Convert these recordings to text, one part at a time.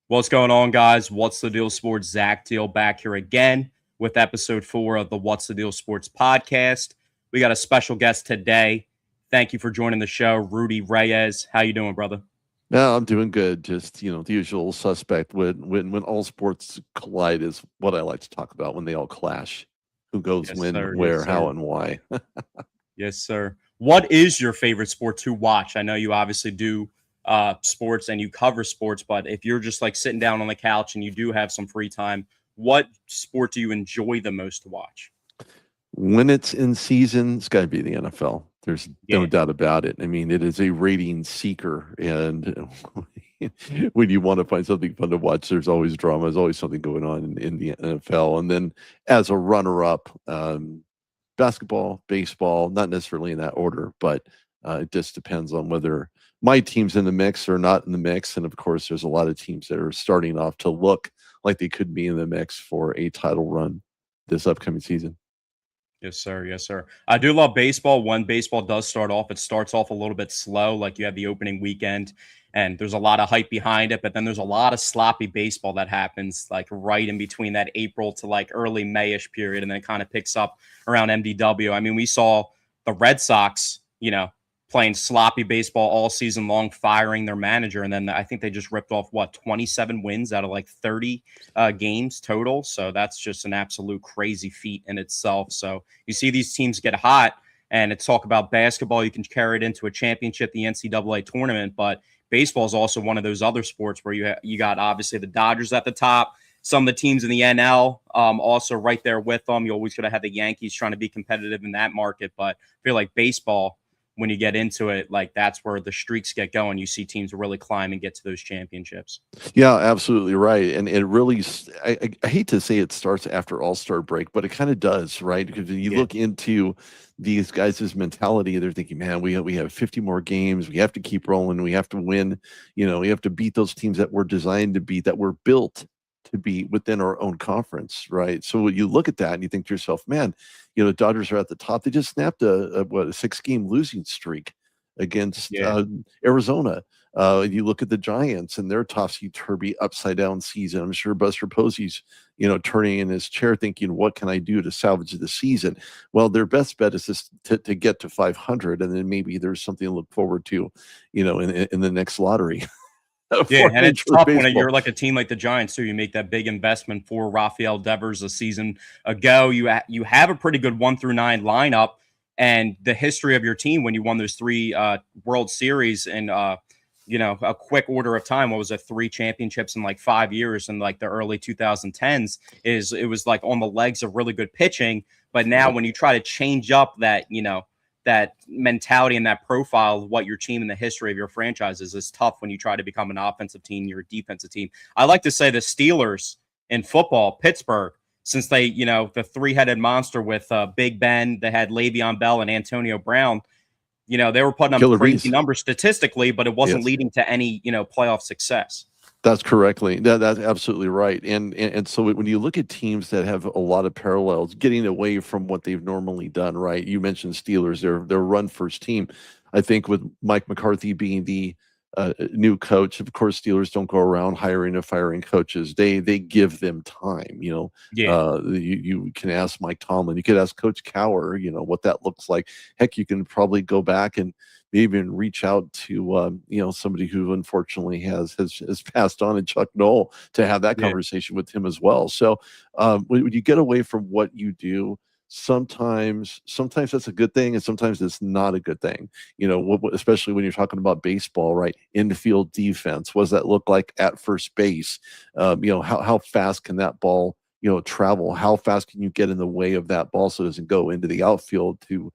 What's going on, guys? What's the Deal Sports? Zach Deal back here again with episode 4 of the What's the Deal Sports podcast. We got a special guest today. Thank you for joining the show, Rudy Reyes. How you doing, brother? No, I'm doing good. Just, the usual suspect when all sports collide is what I like to talk about when they all clash. Who goes Yes, when, sir. Yes, where, how, sir. and why. Yes, sir. What is your favorite sport to watch? I know you obviously do sports and you cover sports, but if you're just like sitting down on the couch and you do have some free time, what sport do you enjoy the most to watch? When it's in season, it's got to be the NFL. There's no Yeah. doubt about it. I mean, it is a rating seeker. And when you want to find something fun to watch, there's always drama. There's always something going on in the NFL. And then as a runner up, basketball, baseball, not necessarily in that order, but it just depends on whether my team's in the mix or not in the mix. And of course, there's a lot of teams that are starting off to look like they could be in the mix for a title run this upcoming season. Yes, sir. Yes, sir. I do love baseball. When baseball does start off, it starts off a little bit slow. Like you have the opening weekend and there's a lot of hype behind it, but then there's a lot of sloppy baseball that happens like right in between that April to like early Mayish period. And then it kind of picks up around MDW. I mean, we saw the Red Sox, playing sloppy baseball all season long, firing their manager. And then I think they just ripped off 27 wins out of like 30 games total. So that's just an absolute crazy feat in itself. So you see these teams get hot, and it's talk about basketball. You can carry it into a championship, the NCAA tournament, but baseball is also one of those other sports where you got obviously the Dodgers at the top. Some of the teams in the NL also right there with them. You always got to have the Yankees trying to be competitive in that market. But I feel like baseball, when you get into it, like that's where the streaks get going. You see teams really climb and get to those championships. Yeah, absolutely right. And it really, I hate to say it starts after All-Star break, but it kind of does, right? Because when you Yeah. look into these guys' mentality, they're thinking, man, we have 50 more games. We have to keep rolling. We have to win. We have to beat those teams that we're designed to beat, that were built to be within our own conference, right? So when you look at that and you think to yourself, man, Dodgers are at the top. They just snapped a 6-game losing streak against Yeah. Arizona. You look at the Giants and their topsy-turvy upside-down season. I'm sure Buster Posey's, turning in his chair thinking, what can I do to salvage the season? Well, their best bet is just to get to 500, and then maybe there's something to look forward to, in the next lottery. Yeah, For and it's Major League tough when Baseball. you're like a team like the Giants too. You make that big investment for Rafael Devers a season ago. You have a pretty good 1 through 9 lineup, and the history of your team when you won those 3 World Series in a quick order of time. What was it? 3 championships in like 5 years in like the early 2010s. It was like on the legs of really good pitching. But now Yep. when you try to change up that mentality and that profile of what your team and the history of your franchise is tough when you try to become an offensive team, you're a defensive team. I like to say the Steelers in football, Pittsburgh, since they, the 3-headed monster with Big Ben, they had Le'Veon Bell and Antonio Brown, they were putting up Killer crazy bees. numbers statistically, but it wasn't Yes. leading to any, playoff success. That's correctly. That's absolutely right. And so when you look at teams that have a lot of parallels, getting away from what they've normally done, right? You mentioned Steelers, they're run first team. I think with Mike McCarthy being the new coach, of course, Steelers don't go around hiring and firing coaches. They give them time. Yeah. You can ask Mike Tomlin, you could ask Coach Cower, what that looks like. Heck, you can probably go back and maybe even reach out to somebody who unfortunately has passed on, and Chuck Noll, to have that Yeah. conversation with him as well. So when you get away from what you do, sometimes that's a good thing, and sometimes it's not a good thing. Especially when you're talking about baseball, right? Infield defense. What does that look like at first base? How fast can that ball travel? How fast can you get in the way of that ball so it doesn't go into the outfield to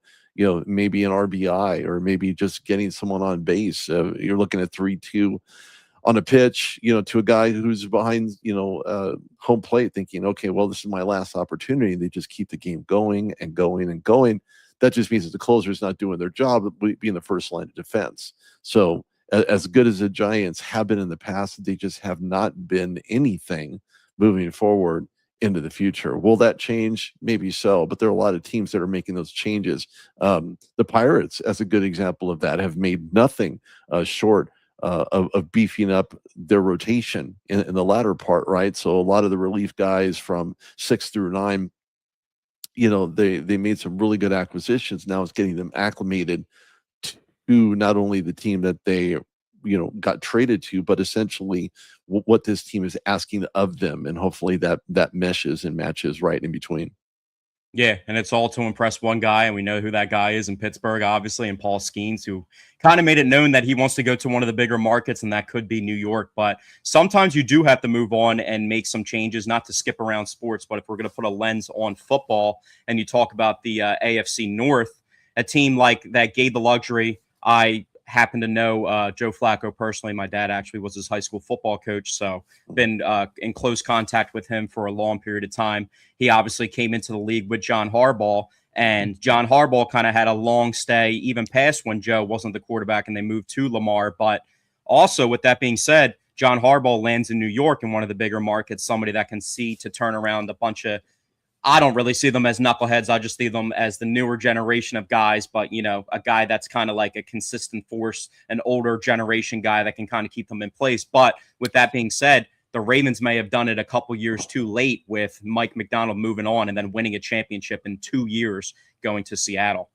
maybe an RBI, or maybe just getting someone on base? You're looking at 3-2 on a pitch, to a guy who's behind, home plate, thinking, okay, well, this is my last opportunity. They just keep the game going and going and going. That just means that the closer is not doing their job, being the first line of defense. So as good as the Giants have been in the past, they just have not been anything moving forward into the future. Will that change? Maybe so, but there are a lot of teams that are making those changes. The Pirates, as a good example of that, have made nothing short of beefing up their rotation in the latter part, right? So a lot of the relief guys from 6 through 9, they made some really good acquisitions. Now it's getting them acclimated to not only the team that they got traded to, but essentially what this team is asking of them, and hopefully that meshes and matches right in between. Yeah, and it's all to impress one guy, and we know who that guy is in Pittsburgh, obviously, and Paul Skeens, who kind of made it known that he wants to go to one of the bigger markets, and that could be New York. But sometimes you do have to move on and make some changes, not to skip around sports, but if we're going to put a lens on football, and you talk about the AFC North, a team like that gave the luxury. I happen to know Joe Flacco personally. My dad actually was his high school football coach, so been in close contact with him for a long period of time. He obviously came into the league with John Harbaugh, and John Harbaugh kind of had a long stay, even past when Joe wasn't the quarterback and they moved to Lamar. But also, with that being said, John Harbaugh lands in New York in one of the bigger markets, somebody that can see to turn around a bunch of, I don't really see them as knuckleheads. I just see them as the newer generation of guys, but, a guy that's kind of like a consistent force, an older generation guy that can kind of keep them in place. But with that being said, the Ravens may have done it a couple years too late with Mike McDonald moving on and then winning a championship in 2 years going to Seattle.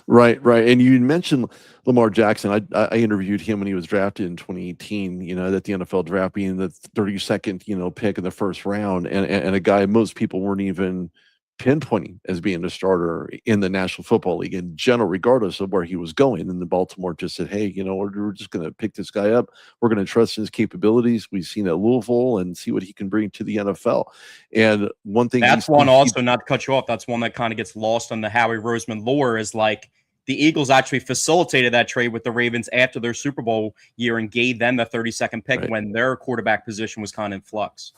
Right, right. And you mentioned Lamar Jackson. I interviewed him when he was drafted in 2018, at the NFL draft, being the 32nd, pick in the first round, and a guy most people weren't even pinpointing as being a starter in the National Football League in general, regardless of where he was going. And the Baltimore just said, hey, we're just going to pick this guy up. We're going to trust his capabilities. We've seen at Louisville and see what he can bring to the NFL. And one thing that's one also, not to cut you off, that's one that kind of gets lost on the Howie Roseman lore, is like the Eagles actually facilitated that trade with the Ravens after their Super Bowl year and gave them the 32nd pick when their quarterback position was kind of in flux.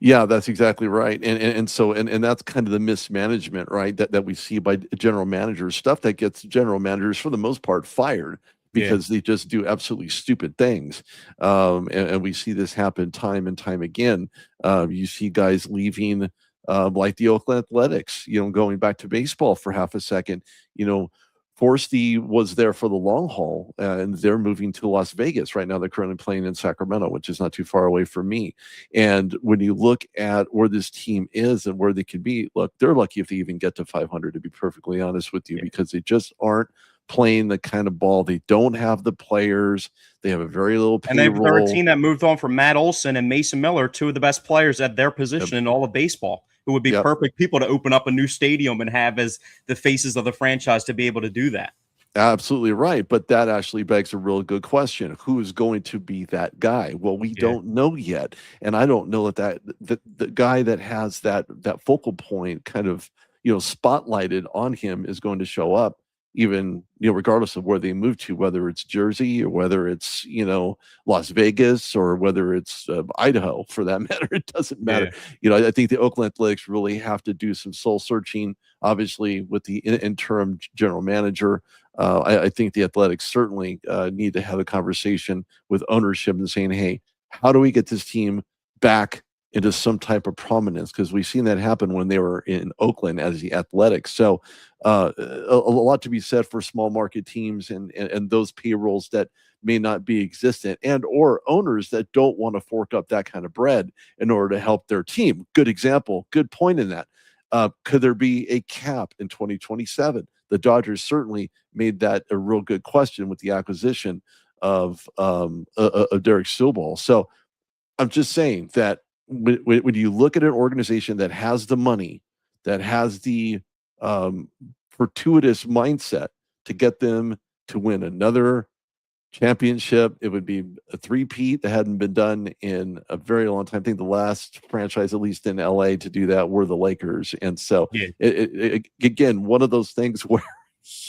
Yeah, that's exactly right. And so that's kind of the mismanagement, right? That we see by general managers, stuff that gets general managers for the most part fired because they just do absolutely stupid things. And we see this happen time and time again. You see guys leaving like the Oakland Athletics, going back to baseball for half a second, Forsty was there for the long haul, and they're moving to Las Vegas right now. They're currently playing in Sacramento, which is not too far away from me. And when you look at where this team is and where they could be, look, they're lucky if they even get to 500, to be perfectly honest with you, because they just aren't playing the kind of ball. They don't have the players. They have a very little payroll. And they're a team that moved on from Matt Olson and Mason Miller, two of the best players at their position in all of baseball, who would be perfect people to open up a new stadium and have as the faces of the franchise to be able to do that. Absolutely right. But that actually begs a real good question. Who is going to be that guy? Well, we don't know yet. And I don't know that the guy that has that focal point kind of, spotlighted on him is going to show up, even, regardless of where they move to, whether it's Jersey or whether it's, Las Vegas or whether it's Idaho for that matter. It doesn't matter. I think the Oakland Athletics really have to do some soul searching, obviously, with the interim general manager. I think the Athletics certainly need to have a conversation with ownership and saying, hey, how do we get this team back into some type of prominence? Because we've seen that happen when they were in Oakland as the Athletics. So a lot to be said for small market teams and those payrolls that may not be existent, and or owners that don't want to fork up that kind of bread in order to help their team. Good example, good point in that. Could there be a cap in 2027? The Dodgers certainly made that a real good question with the acquisition of Derek Stillball. So I'm just saying that when you look at an organization that has the money, that has the fortuitous mindset to get them to win another championship, it would be a three-peat that hadn't been done in a very long time. I think the last franchise, at least in LA, to do that were the Lakers. And so again, one of those things where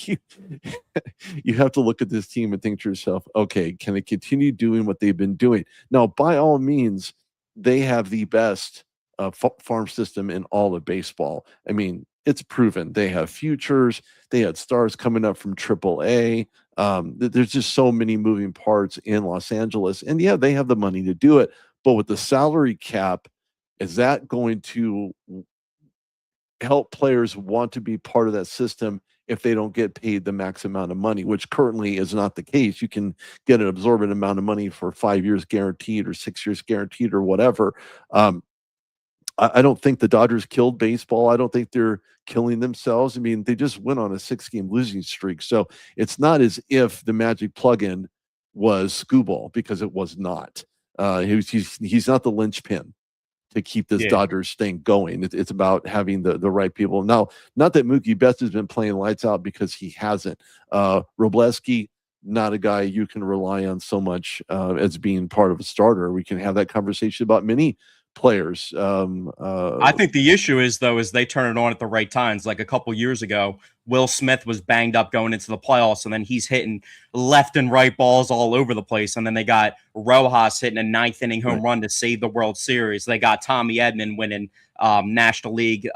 you have to look at this team and think to yourself, okay, can they continue doing what they've been doing? Now, by all means, they have the best farm system in all of baseball. I mean, it's proven. They have futures. They had stars coming up from AAA. There's just so many moving parts in Los Angeles. And yeah, they have the money to do it. But with the salary cap, is that going to help players want to be part of that system if they don't get paid the max amount of money, which currently is not the case. You can get an absorbent amount of money for 5 years guaranteed or 6 years guaranteed or whatever. I don't think the Dodgers killed baseball. I don't think they're killing themselves. I mean, they just went on a 6-game losing streak. So it's not as if the Magic plugin was Scooball, because it was not. He's not the linchpin to keep this Yeah. Dodgers thing going. It's about having the right people. Now, not that Mookie Betts has been playing lights out, because he hasn't. Robleski, not a guy you can rely on so much as being part of a starter. We can have that conversation about many players. I think the issue is, though, is they turn it on at the right times. Like a couple years ago, Will Smith was banged up going into the playoffs, and then he's hitting left and right balls all over the place. And then they got Rojas hitting a ninth inning home run to save the World Series. They got Tommy Edman winning National League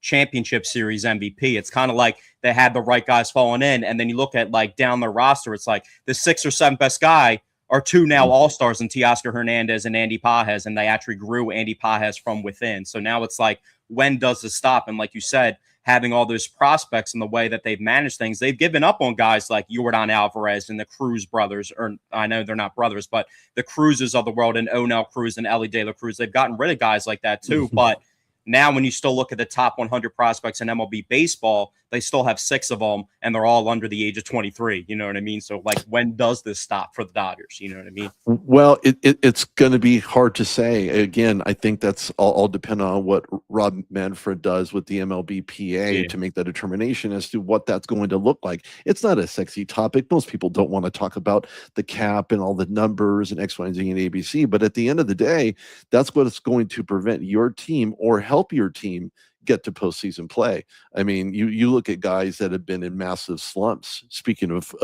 Championship Series MVP. It's kind of like they had the right guys falling in. And then you look at like down the roster, it's like the 6th or 7th best guy are 2 now all-stars in Teoscar Hernandez and Andy Pages, and they actually grew Andy Pages from within. So now it's like, when does this stop? And like you said, having all those prospects and the way that they've managed things, they've given up on guys like Yordan Alvarez and the Cruz brothers, or I know they're not brothers, but the Cruzes of the world, and Onel Cruz and Ellie De La Cruz. They've gotten rid of guys like that too, but now, when you still look at the top 100 prospects in MLB baseball, they still have 6 of them, and they're all under the age of 23. You know what I mean? So, like, when does this stop for the Dodgers? You know what I mean? Well, it's going to be hard to say. Again, I think that's all dependent on what Rob Manfred does with the MLBPA to make that determination as to what that's going to look like. It's not a sexy topic. Most people don't want to talk about the cap and all the numbers and X, Y, and Z and ABC. But at the end of the day, that's what's going to prevent your team or help your team get to postseason play. I mean, you look at guys that have been in massive slumps. Speaking of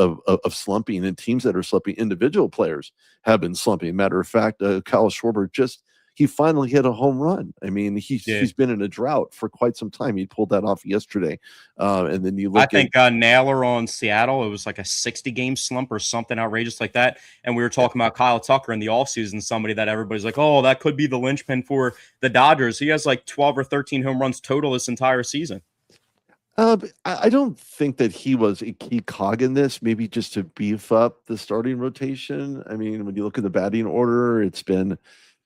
slumping, and teams that are slumping, individual players have been slumping. Matter of fact, Kyle Schwarber he finally hit a home run. I mean, he's been in a drought for quite some time. He pulled that off yesterday. And then you look Naylor on Seattle, it was like a 60-game slump or something outrageous like that. And we were talking about Kyle Tucker in the offseason, somebody that everybody's like, oh, that could be the linchpin for the Dodgers. He has like 12 or 13 home runs total this entire season. I don't think that he was a key cog in this, maybe just to beef up the starting rotation. I mean, when you look at the batting order, it's been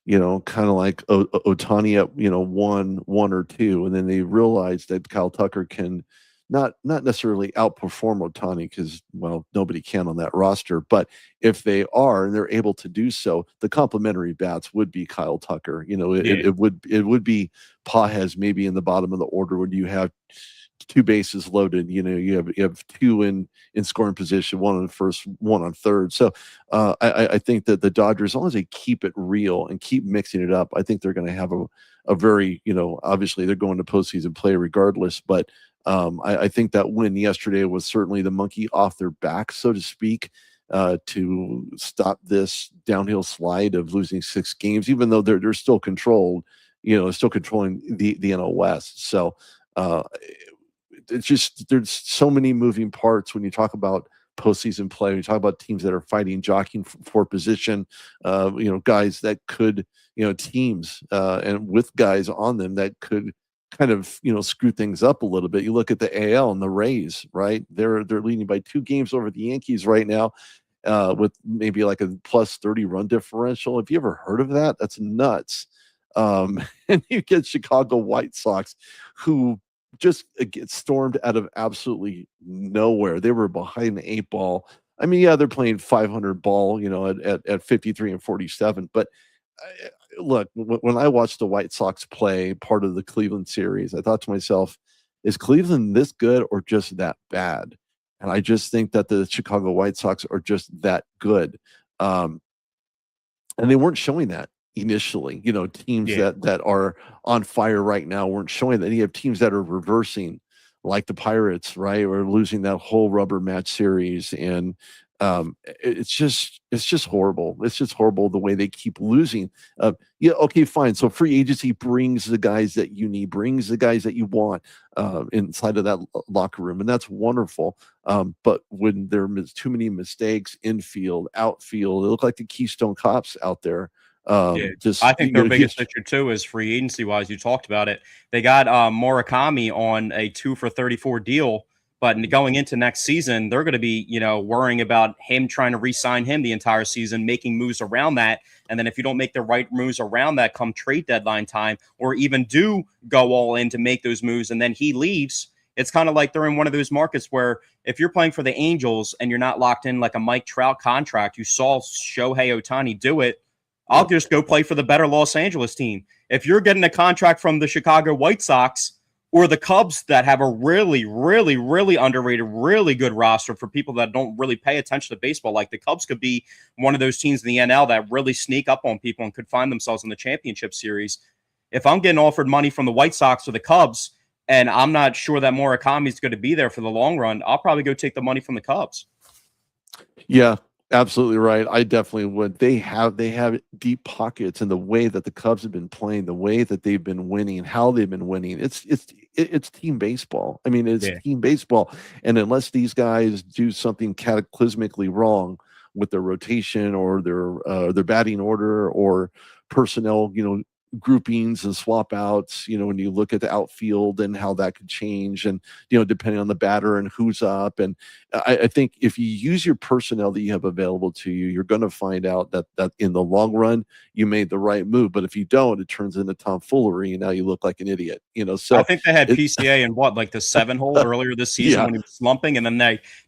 kind of like Ohtani at, 1 or 2. And then they realized that Kyle Tucker can not necessarily outperform Ohtani, because, well, nobody can on that roster. But if they are, and they're able to do so, the complementary bats would be Kyle Tucker. It would be Pages maybe in the bottom of the order when you have 2 bases loaded. You have 2 in scoring position, 1 on first, 1 on third. So I think that the Dodgers, as long as they keep it real and keep mixing it up, I think they're going to have a very, obviously they're going to postseason play regardless. But I think that win yesterday was certainly the monkey off their back, so to speak, to stop this downhill slide of losing 6 games, even though they're still controlled, still controlling the NL West. So it's just, there's so many moving parts when you talk about postseason play. When you talk about teams that are fighting, jockeying for position, guys that could, teams and with guys on them that could kind of, screw things up a little bit. You look at the AL and the Rays, right? They're leading by 2 games over the Yankees right now, with maybe like a plus 30 run differential. Have you ever heard of that? That's nuts. And you get Chicago White Sox, who just get stormed out of absolutely nowhere. They were behind the 8 ball. I mean, yeah, they're playing 500 ball, at 53 and 47. But look, when I watched the White Sox play part of the Cleveland series, I thought to myself, is Cleveland this good or just that bad? And I just think that the Chicago White Sox are just that good. And they weren't showing that initially. Teams that are on fire right now weren't showing that. You have teams that are reversing, like the Pirates, right? Or losing that whole rubber match series. And it's just horrible. It's just horrible the way they keep losing. Okay, fine. So free agency brings the guys that you need, brings the guys that you want inside of that locker room, and that's wonderful. But when there are too many mistakes, infield, outfield, they look like the Keystone Cops out there. I think their biggest issue too is free agency wise. You talked about it. They got Murakami on a 2 for $34 deal, But going into next season, they're going to be, worrying about him trying to re-sign him the entire season, making moves around that. And then if you don't make the right moves around that come trade deadline time, or even do go all in to make those moves, and then he leaves, it's kind of like they're in one of those markets where if you're playing for the Angels and you're not locked in like a Mike Trout contract, you saw Shohei Ohtani do it. I'll just go play for the better Los Angeles team. If you're getting a contract from the Chicago White Sox or the Cubs that have a really, really, really underrated, really good roster for people that don't really pay attention to baseball, like the Cubs could be one of those teams in the NL that really sneak up on people and could find themselves in the championship series. If I'm getting offered money from the White Sox or the Cubs, and I'm not sure that Murakami is going to be there for the long run, I'll probably go take the money from the Cubs. Yeah, absolutely right. I definitely would. They have deep pockets, and the way that the Cubs have been playing, the way that they've been winning, how they've been winning. It's team baseball. I mean, it's team baseball. And unless these guys do something cataclysmically wrong with their rotation or their batting order or personnel, groupings and swap outs, when you look at the outfield and how that could change, and depending on the batter and who's up. And I think if you use your personnel that you have available to you, you're going to find out that in the long run you made the right move. But if you don't, it turns into tomfoolery, and now you look like an idiot. So I think they had PCA in like the 7-hole earlier this season when he was slumping, and then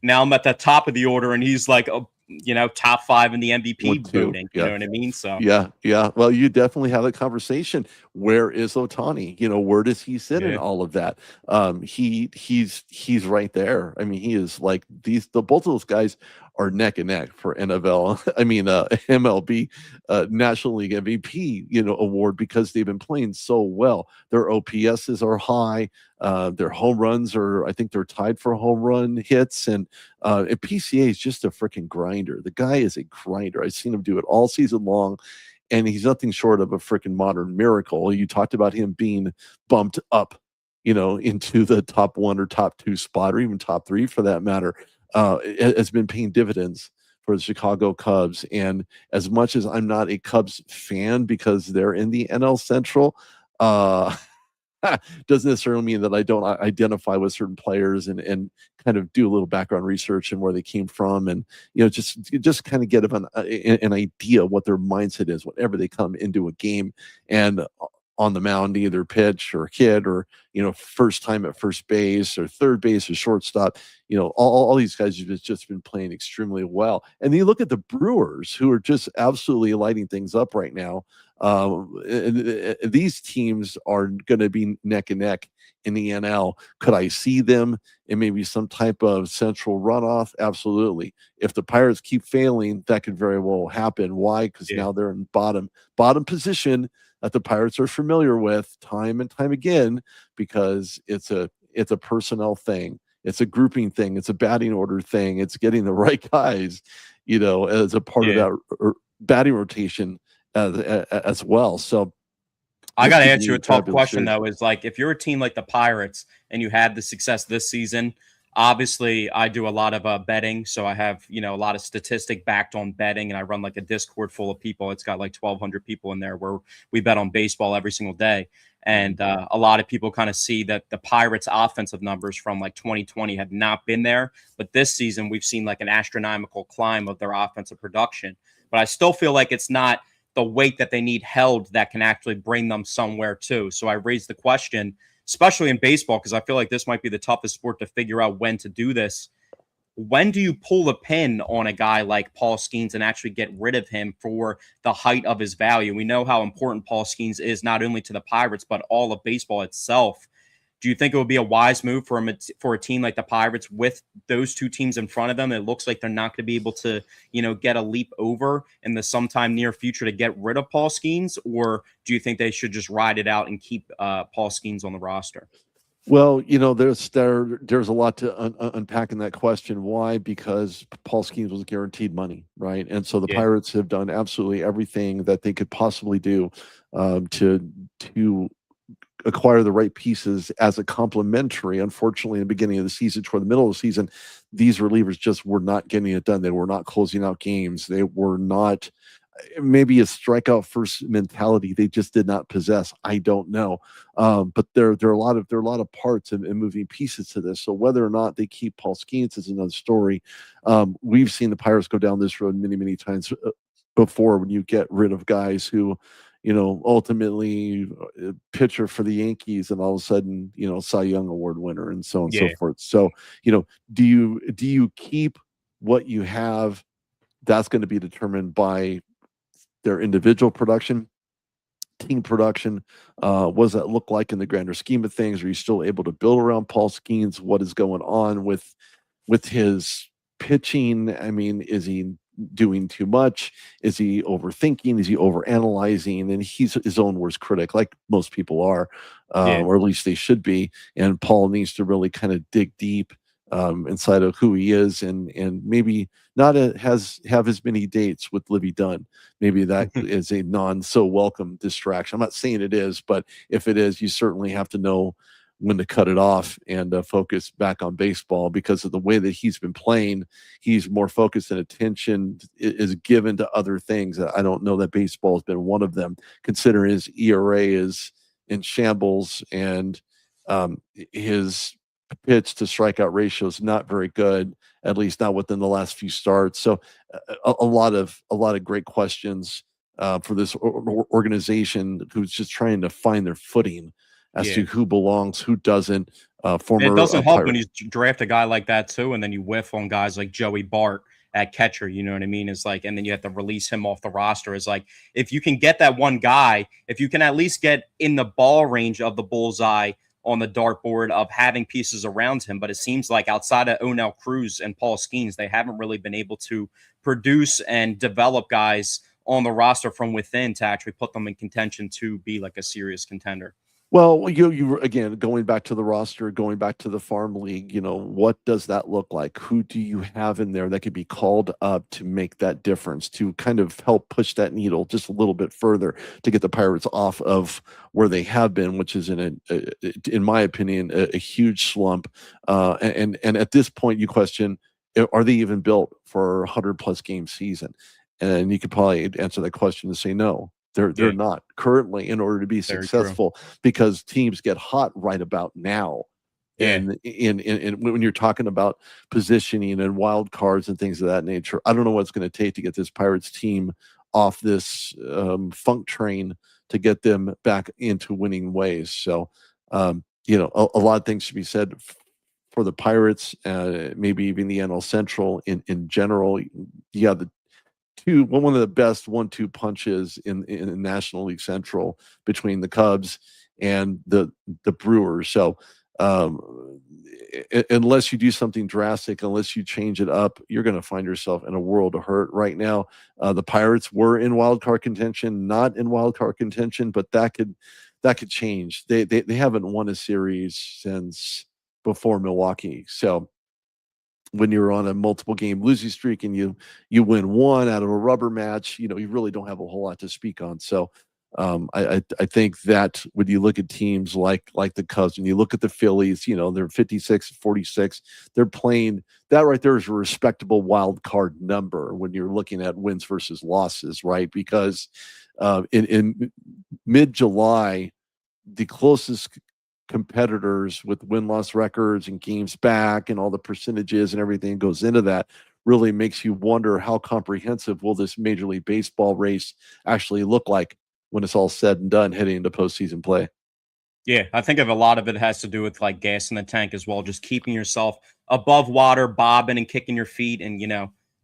now I'm at the top of the order, and he's like top 5 in the MVP voting. You know what I mean? So yeah. Well, you definitely have a conversation. Where is Ohtani? Where does he sit in all of that? He's right there. I mean, he is like both of those guys are neck and neck for MLB National League MVP award, because they've been playing so well. Their OPSs are high. Their home runs I think they're tied for home run hits, and PCA is just a freaking grinder. The guy is a grinder. I've seen him do it all season long, and he's nothing short of a freaking modern miracle. You talked about him being bumped up, into the top 1 or top 2 spot, or even top 3 for that matter. It has been paying dividends for the Chicago Cubs. And as much as I'm not a Cubs fan because they're in the NL Central, doesn't necessarily mean that I don't identify with certain players and kind of do a little background research and where they came from, and just kind of get an idea of what their mindset is whenever they come into a game and on the mound, either pitch or hit, or first time at first base or third base or shortstop. All these guys have just been playing extremely well. And then you look at the Brewers, who are just absolutely lighting things up right now. These teams are going to be neck and neck in the NL. Could I see them in maybe some type of central runoff? Absolutely. If the Pirates keep failing, that could very well happen. Why? Because now they're in bottom position that the Pirates are familiar with time and time again, because it's a personnel thing. It's a grouping thing. It's a batting order thing. It's getting the right guys, as a part of that batting rotation as well. So I got to ask you a tough question, though, is like, if you're a team like the Pirates and you had the success this season, obviously I do a lot of betting. So I have, a lot of statistic backed on betting, and I run like a Discord full of people. It's got like 1,200 people in there where we bet on baseball every single day. And a lot of people kind of see that the Pirates offensive numbers from like 2020 have not been there. But this season, we've seen like an astronomical climb of their offensive production. But I still feel like it's not the weight that they need held that can actually bring them somewhere too. So I raised the question, especially in baseball, because I feel like this might be the toughest sport to figure out when to do this. When do you pull the pin on a guy like Paul Skeens and actually get rid of him for the height of his value? We know how important Paul Skeens is, not only to the Pirates, but all of baseball itself. Do you think it would be a wise move for a team like the Pirates with those two teams in front of them? It looks like they're not going to be able to, get a leap over in the sometime near future to get rid of Paul Skeens, or do you think they should just ride it out and keep Paul Skeens on the roster? Well, there's a lot to unpack in that question. Why? Because Paul Skeens was guaranteed money, right? And so the Pirates have done absolutely everything that they could possibly do to acquire the right pieces as a complementary. Unfortunately, in the beginning of the season, toward the middle of the season, these relievers just were not getting it done. They were not closing out games. They were not maybe a strikeout first mentality they just did not possess. I don't know, but there are a lot of parts and moving pieces to this. So whether or not they keep Paul Skeens is another story. We've seen the Pirates go down this road many times before, when you get rid of guys who, ultimately pitcher for the Yankees, and all of a sudden, Cy Young Award winner, and so on and so Yeah. forth. So, do you keep what you have? That's going to be determined by their individual production, team production. What does that look like in the grander scheme of things? Are you still able to build around Paul Skeens? What is going on with his pitching? I mean, is he doing too much? Is he overthinking? Is he overanalyzing? And he's his own worst critic, like most people are, Yeah. or at least they should be. And Paul needs to really kind of dig deep inside of who he is, and maybe not have as many dates with Livy Dunn. Maybe that is a non so welcome distraction. I'm not saying it is, but if it is, you certainly have to know when to cut it off and focus back on baseball, because of the way that he's been playing. He's more focused, and attention is given to other things. I don't know that baseball has been one of them, considering his ERA is in shambles, and his pitch to strikeout ratio is not very good, at least not within the last few starts. So a lot of great questions for this organization, who's just trying to find their footing as to who belongs, who doesn't. It doesn't help when Pirate. you draft a guy like that too, and then you whiff on guys like Joey Bart at catcher. You know what I mean? It's like, and then you have to release him off the roster. It's like, if you can get that one guy, if you can at least get in the ball range of the bullseye on the dartboard of having pieces around him. But it seems like outside of Onel Cruz and Paul Skeens, they haven't really been able to produce and develop guys on the roster from within to actually put them in contention to be like a serious contender. Well, you again, going back to the roster, going back to the farm league, what does that look like? Who do you have in there that could be called up to make that difference, to kind of help push that needle just a little bit further, to get the Pirates off of where they have been, which is in my opinion, a huge slump. And at this point, you question, are they even built for a 100+ game season? And you could probably answer that question and say no. They're not currently, in order to be successful, because teams get hot right about now. And when you're talking about positioning and wild cards and things of that nature, I don't know what it's going to take to get this Pirates team off this funk train, to get them back into winning ways. So, a lot of things should be said for the Pirates, maybe even the NL Central in general. Yeah, one of the best 1-2 punches in the National League Central, between the Cubs and the Brewers. So unless you do something drastic, unless you change it up, you're going to find yourself in a world of hurt right now. The Pirates were in wild card contention, not in wild card contention, but that could change. They haven't won a series since before Milwaukee. So when you're on a multiple game losing streak and you win one out of a rubber match, you really don't have a whole lot to speak on. So I think that when you look at teams like the Cubs, and you look at the Phillies, they're 56-46. They're playing, that right there is a respectable wild card number when you're looking at wins versus losses, right? Because in mid-July, the closest competitors with win-loss records and games back and all the percentages and everything goes into that, really makes you wonder, how comprehensive will this Major League Baseball race actually look like when it's all said and done, heading into postseason play? Yeah, I think a lot of it has to do with like gas in the tank as well, just keeping yourself above water, bobbing and kicking your feet, and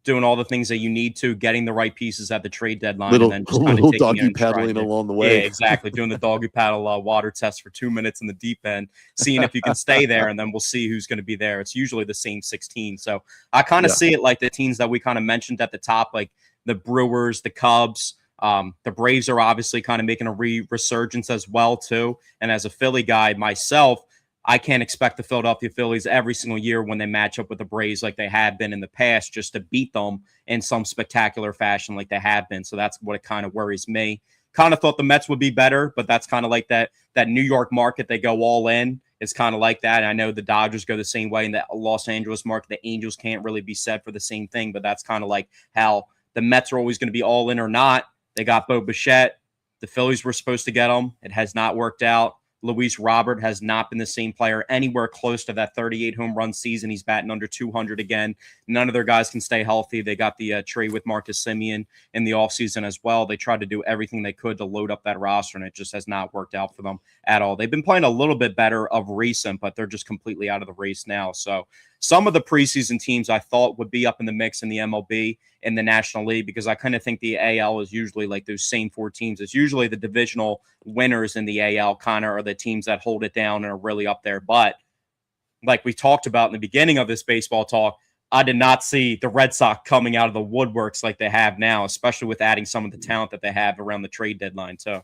doing all the things that you need to, getting the right pieces at the trade deadline, and then just kind of little taking it doggy in stride paddling there. along the Yeah, way. exactly. Doing the doggy paddle water test for 2 minutes in the deep end, seeing if you can stay there, and then we'll see who's going to be there. It's usually the same 16. So I kind of see it like the teams that we kind of mentioned at the top, like the Brewers, the Cubs. The Braves are obviously kind of making a resurgence as well too. And as a Philly guy myself, I can't expect the Philadelphia Phillies every single year when they match up with the Braves like they have been in the past, just to beat them in some spectacular fashion like they have been. So that's what it kind of worries me. Kind of thought the Mets would be better, but that's kind of like that New York market. They go all in. It's kind of like that. And I know the Dodgers go the same way in the Los Angeles market. The Angels can't really be said for the same thing, but that's kind of like how the Mets are always going to be all in or not. They got Bo Bichette. The Phillies were supposed to get him. It has not worked out. Luis Robert has not been the same player anywhere close to that 38 home run season. He's batting under 200 again. None of their guys can stay healthy. They got the trade with Marcus Semien in the offseason as well. They tried to do everything they could to load up that roster, and it just has not worked out for them at all. They've been playing a little bit better of recent, but they're just completely out of the race now. So some of the preseason teams I thought would be up in the mix in the MLB in the National League, because I kind of think the AL is usually like those same four teams. It's usually the divisional winners in the AL kind of are the teams that hold it down and are really up there. But like we talked about in the beginning of this baseball talk, I did not see the Red Sox coming out of the woodworks like they have now, especially with adding some of the talent that they have around the trade deadline too.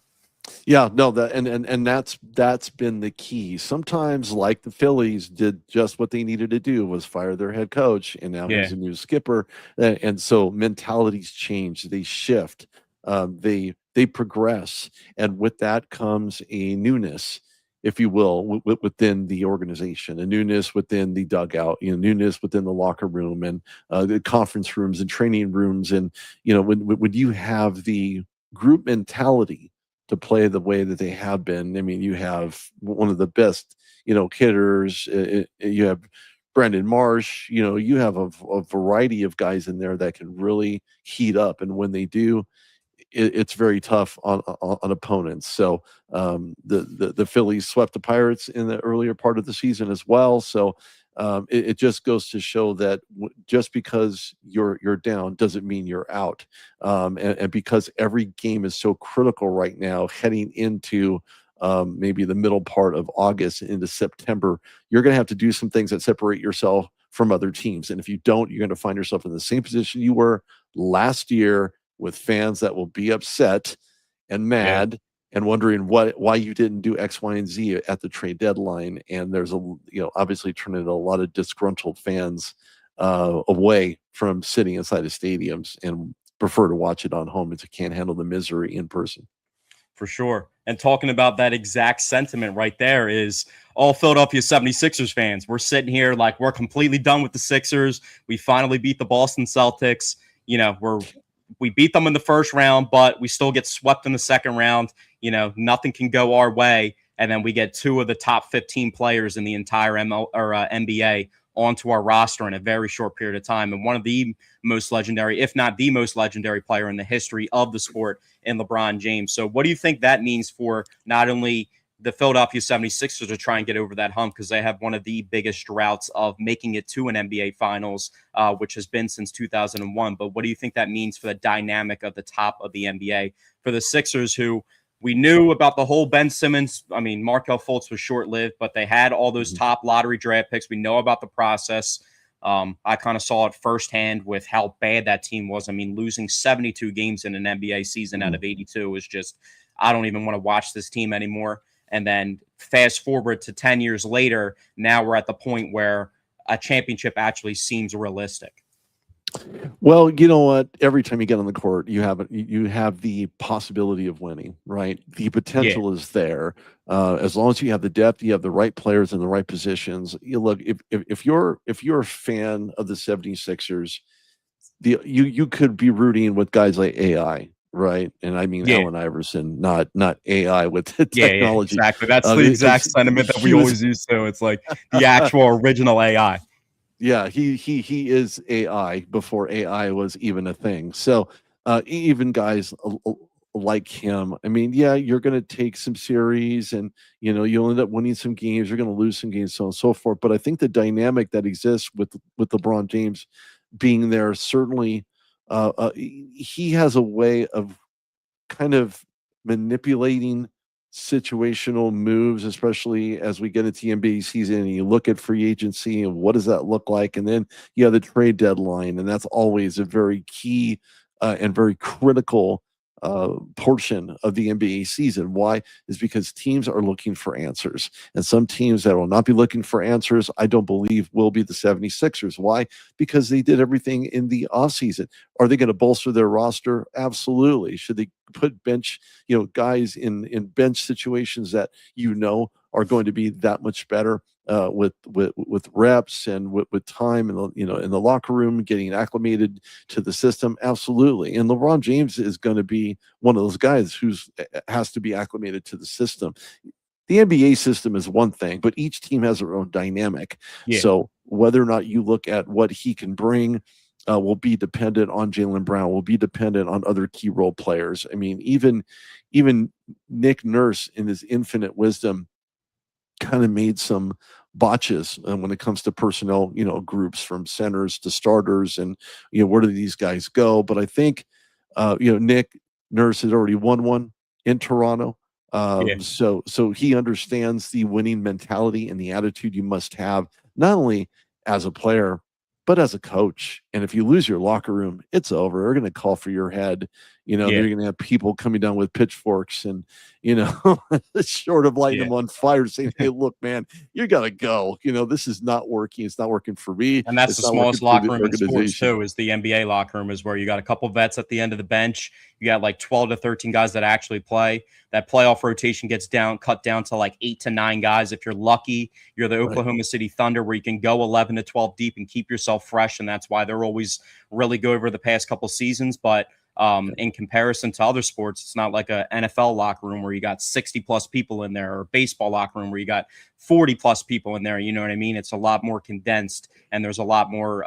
Yeah, no, that and that's been the key. Sometimes, like the Phillies did just what they needed to do, was fire their head coach, and now he's a new skipper, and so mentalities change, they shift, they progress, and with that comes a newness, if you will, within the organization, a newness within the dugout, newness within the locker room, and the conference rooms and training rooms, and when you have the group mentality to play the way that they have been. I mean, you have one of the best, hitters. You have Brandon Marsh. You have a variety of guys in there that can really heat up, and when they do, it's very tough on opponents. So the Phillies swept the Pirates in the earlier part of the season as well. So it just goes to show that just because you're down doesn't mean you're out. And because every game is so critical right now, heading into maybe the middle part of August into September, you're going to have to do some things that separate yourself from other teams. And if you don't, you're going to find yourself in the same position you were last year, with fans that will be upset and mad and wondering why you didn't do X, Y, and Z at the trade deadline. And there's obviously turning a lot of disgruntled fans away from sitting inside the stadiums and prefer to watch it on home if you can't handle the misery in person. For sure. And talking about that exact sentiment right there is all Philadelphia 76ers fans. We're sitting here like we're completely done with the Sixers. We finally beat the Boston Celtics. We beat them in the first round, but we still get swept in the second round. Nothing can go our way. And then we get two of the top 15 players in the entire NBA onto our roster in a very short period of time. And one of the most legendary, if not the most legendary player in the history of the sport in LeBron James. So what do you think that means for not only the Philadelphia 76ers to try and get over that hump, because they have one of the biggest droughts of making it to an NBA Finals, which has been since 2001. But what do you think that means for the dynamic of the top of the NBA for the Sixers, who we knew about the whole Ben Simmons? I mean, Markelle Fultz was short-lived, but they had all those top lottery draft picks. We know about the process. I kind of saw it firsthand with how bad that team was. I mean, losing 72 games in an NBA season out of 82 was just, I don't even want to watch this team anymore. And then fast forward to 10 years later, now we're at the point where a championship actually seems realistic. Well, you know what? Every time you get on the court, you have the possibility of winning, right? The potential is there. As long as you have the depth, you have the right players in the right positions. You look, if you're a fan of the 76ers, you could be rooting with guys like AI. Right, and I mean Allen Iverson, not AI with the technology. Yeah, exactly. That's the exact sentiment that we always use. So it's like the actual original AI. Yeah, he is AI before AI was even a thing. So even guys like him, I mean, yeah, you're going to take some series, and you'll end up winning some games. You're going to lose some games, so on and so forth. But I think the dynamic that exists with LeBron James being there, certainly. He has a way of kind of manipulating situational moves, especially as we get into the NBA season and you look at free agency and what does that look like, and then you have the trade deadline, and that's always a very key and very critical portion of the NBA season. Why? Is because teams are looking for answers. And some teams that will not be looking for answers, I don't believe will be the 76ers. Why? Because they did everything in the offseason. Are they going to bolster their roster? Absolutely. Should they put bench, guys in bench situations that are going to be that much better? with reps and with time in the in the locker room, getting acclimated to the system. Absolutely, and LeBron James is going to be one of those guys who's has to be acclimated to the system. The NBA system is one thing, but each team has their own dynamic. Yeah, So whether or not you look at what he can bring will be dependent on Jaylen Brown, will be dependent on other key role players. I mean, even Nick Nurse, in his infinite wisdom, kind of made some botches when it comes to personnel, groups from centers to starters, and where do these guys go? But I think, Nick Nurse has already won one in Toronto, yeah, so he understands the winning mentality and the attitude you must have, not only as a player but as a coach. And if you lose your locker room, it's over. They're going to call for your head. yeah, They're going to have people coming down with pitchforks and, short of lighting yeah. them on fire, saying, "Hey, look, man, you got to go. This is not working. It's not working for me. And that's It's the not working smallest for the locker room in sports organization." too, is the NBA locker room, is where you got a couple vets at the end of the bench. You got like 12 to 13 guys that actually play. That playoff rotation gets cut down to like 8 to 9 guys. If you're lucky, you're the Right. Oklahoma City Thunder, where you can go 11 to 12 deep and keep yourself fresh. And that's why they're always really good over the past couple seasons. But in comparison to other sports, it's not like a NFL locker room where you got 60 plus people in there, or baseball locker room where you got 40 plus people in there. You know what I mean? It's a lot more condensed, and there's a lot more.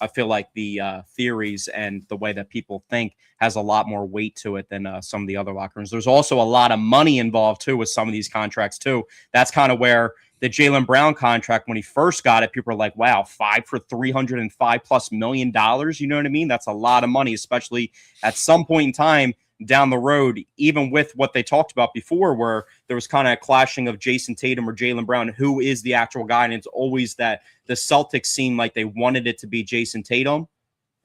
I feel like the theories and the way that people think has a lot more weight to it than some of the other locker rooms. There's also a lot of money involved too with some of these contracts too. That's kind of where the Jaylen Brown contract, when he first got it, people were like, wow, 5 for $305+ million. You know what I mean? That's a lot of money, especially at some point in time down the road, even with what they talked about before, where there was kind of a clashing of Jason Tatum or Jaylen Brown, who is the actual guy. And it's always that the Celtics seemed like they wanted it to be Jason Tatum.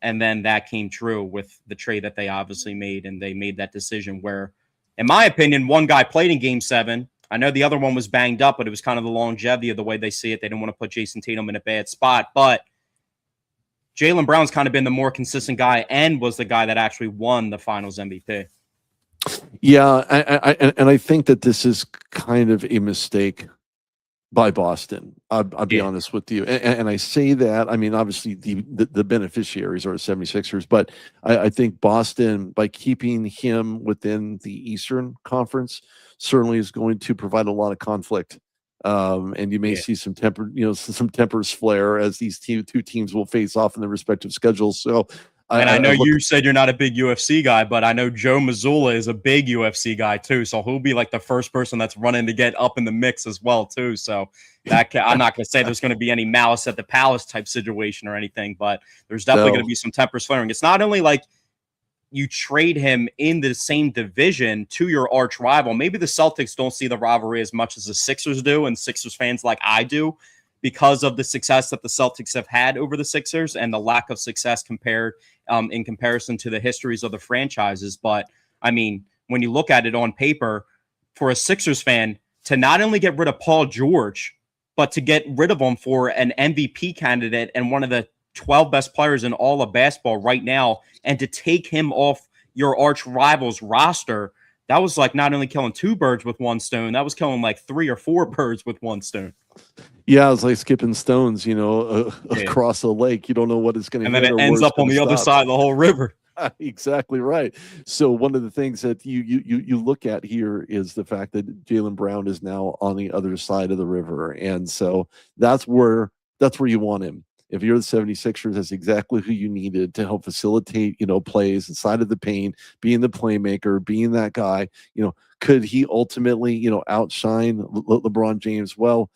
And then that came true with the trade that they obviously made. And they made that decision where, in my opinion, one guy played in game 7. I know the other one was banged up, but it was kind of the longevity of the way they see it. They didn't want to put Jason Tatum in a bad spot. But Jaylen Brown's kind of been the more consistent guy and was the guy that actually won the Finals MVP. Yeah, I think that this is kind of a mistake by Boston. I'll be honest with you. And I say that, I mean, obviously the beneficiaries are the 76ers, but I think Boston, by keeping him within the Eastern Conference, certainly is going to provide a lot of conflict. And you may see some tempers flare as these two teams will face off in their respective schedules. So And I know you said you're not a big UFC guy, but I know Joe Mazzulla is a big UFC guy too. So he'll be like the first person that's running to get up in the mix as well too. So I'm not going to say there's going to be any malice at the palace type situation or anything, but there's definitely going to be some tempers flaring. It's not only like you trade him in the same division to your arch rival. Maybe the Celtics don't see the rivalry as much as the Sixers do, and Sixers fans like I do, because of the success that the Celtics have had over the Sixers and the lack of success in comparison to the histories of the franchises. But I mean, when you look at it on paper, for a Sixers fan to not only get rid of Paul George, but to get rid of him for an MVP candidate and one of the 12 best players in all of basketball right now, and to take him off your arch rival's roster, that was like not only killing 2 birds with one stone, that was killing like 3 or 4 birds with one stone. Yeah, it's like skipping stones, across a lake. You don't know what it's going to hit, and then it ends up on the other side of the whole river. Exactly right. So one of the things that you look at here is the fact that Jaylen Brown is now on the other side of the river, and so that's where you want him. If you're the 76ers, that's exactly who you needed to help facilitate, plays inside of the paint, being the playmaker, being that guy. Could he ultimately, outshine LeBron James? Well,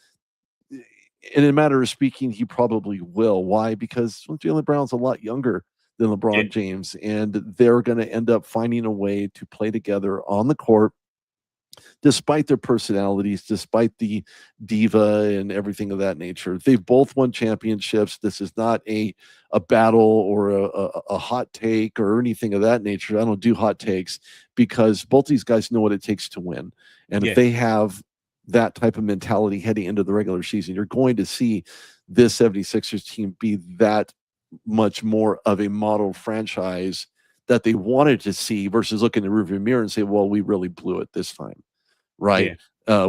in a matter of speaking, he probably will. Why? Because Jaylen Brown's a lot younger than LeBron James, and they're going to end up finding a way to play together on the court, despite their personalities, despite the diva and everything of that nature. They've both won championships. This is not a battle or a hot take or anything of that nature. I don't do hot takes because both these guys know what it takes to win. And if they have that type of mentality heading into the regular season, you're going to see this 76ers team be that much more of a model franchise that they wanted to see versus looking in the rearview mirror and say, well, we really blew it this time. Right.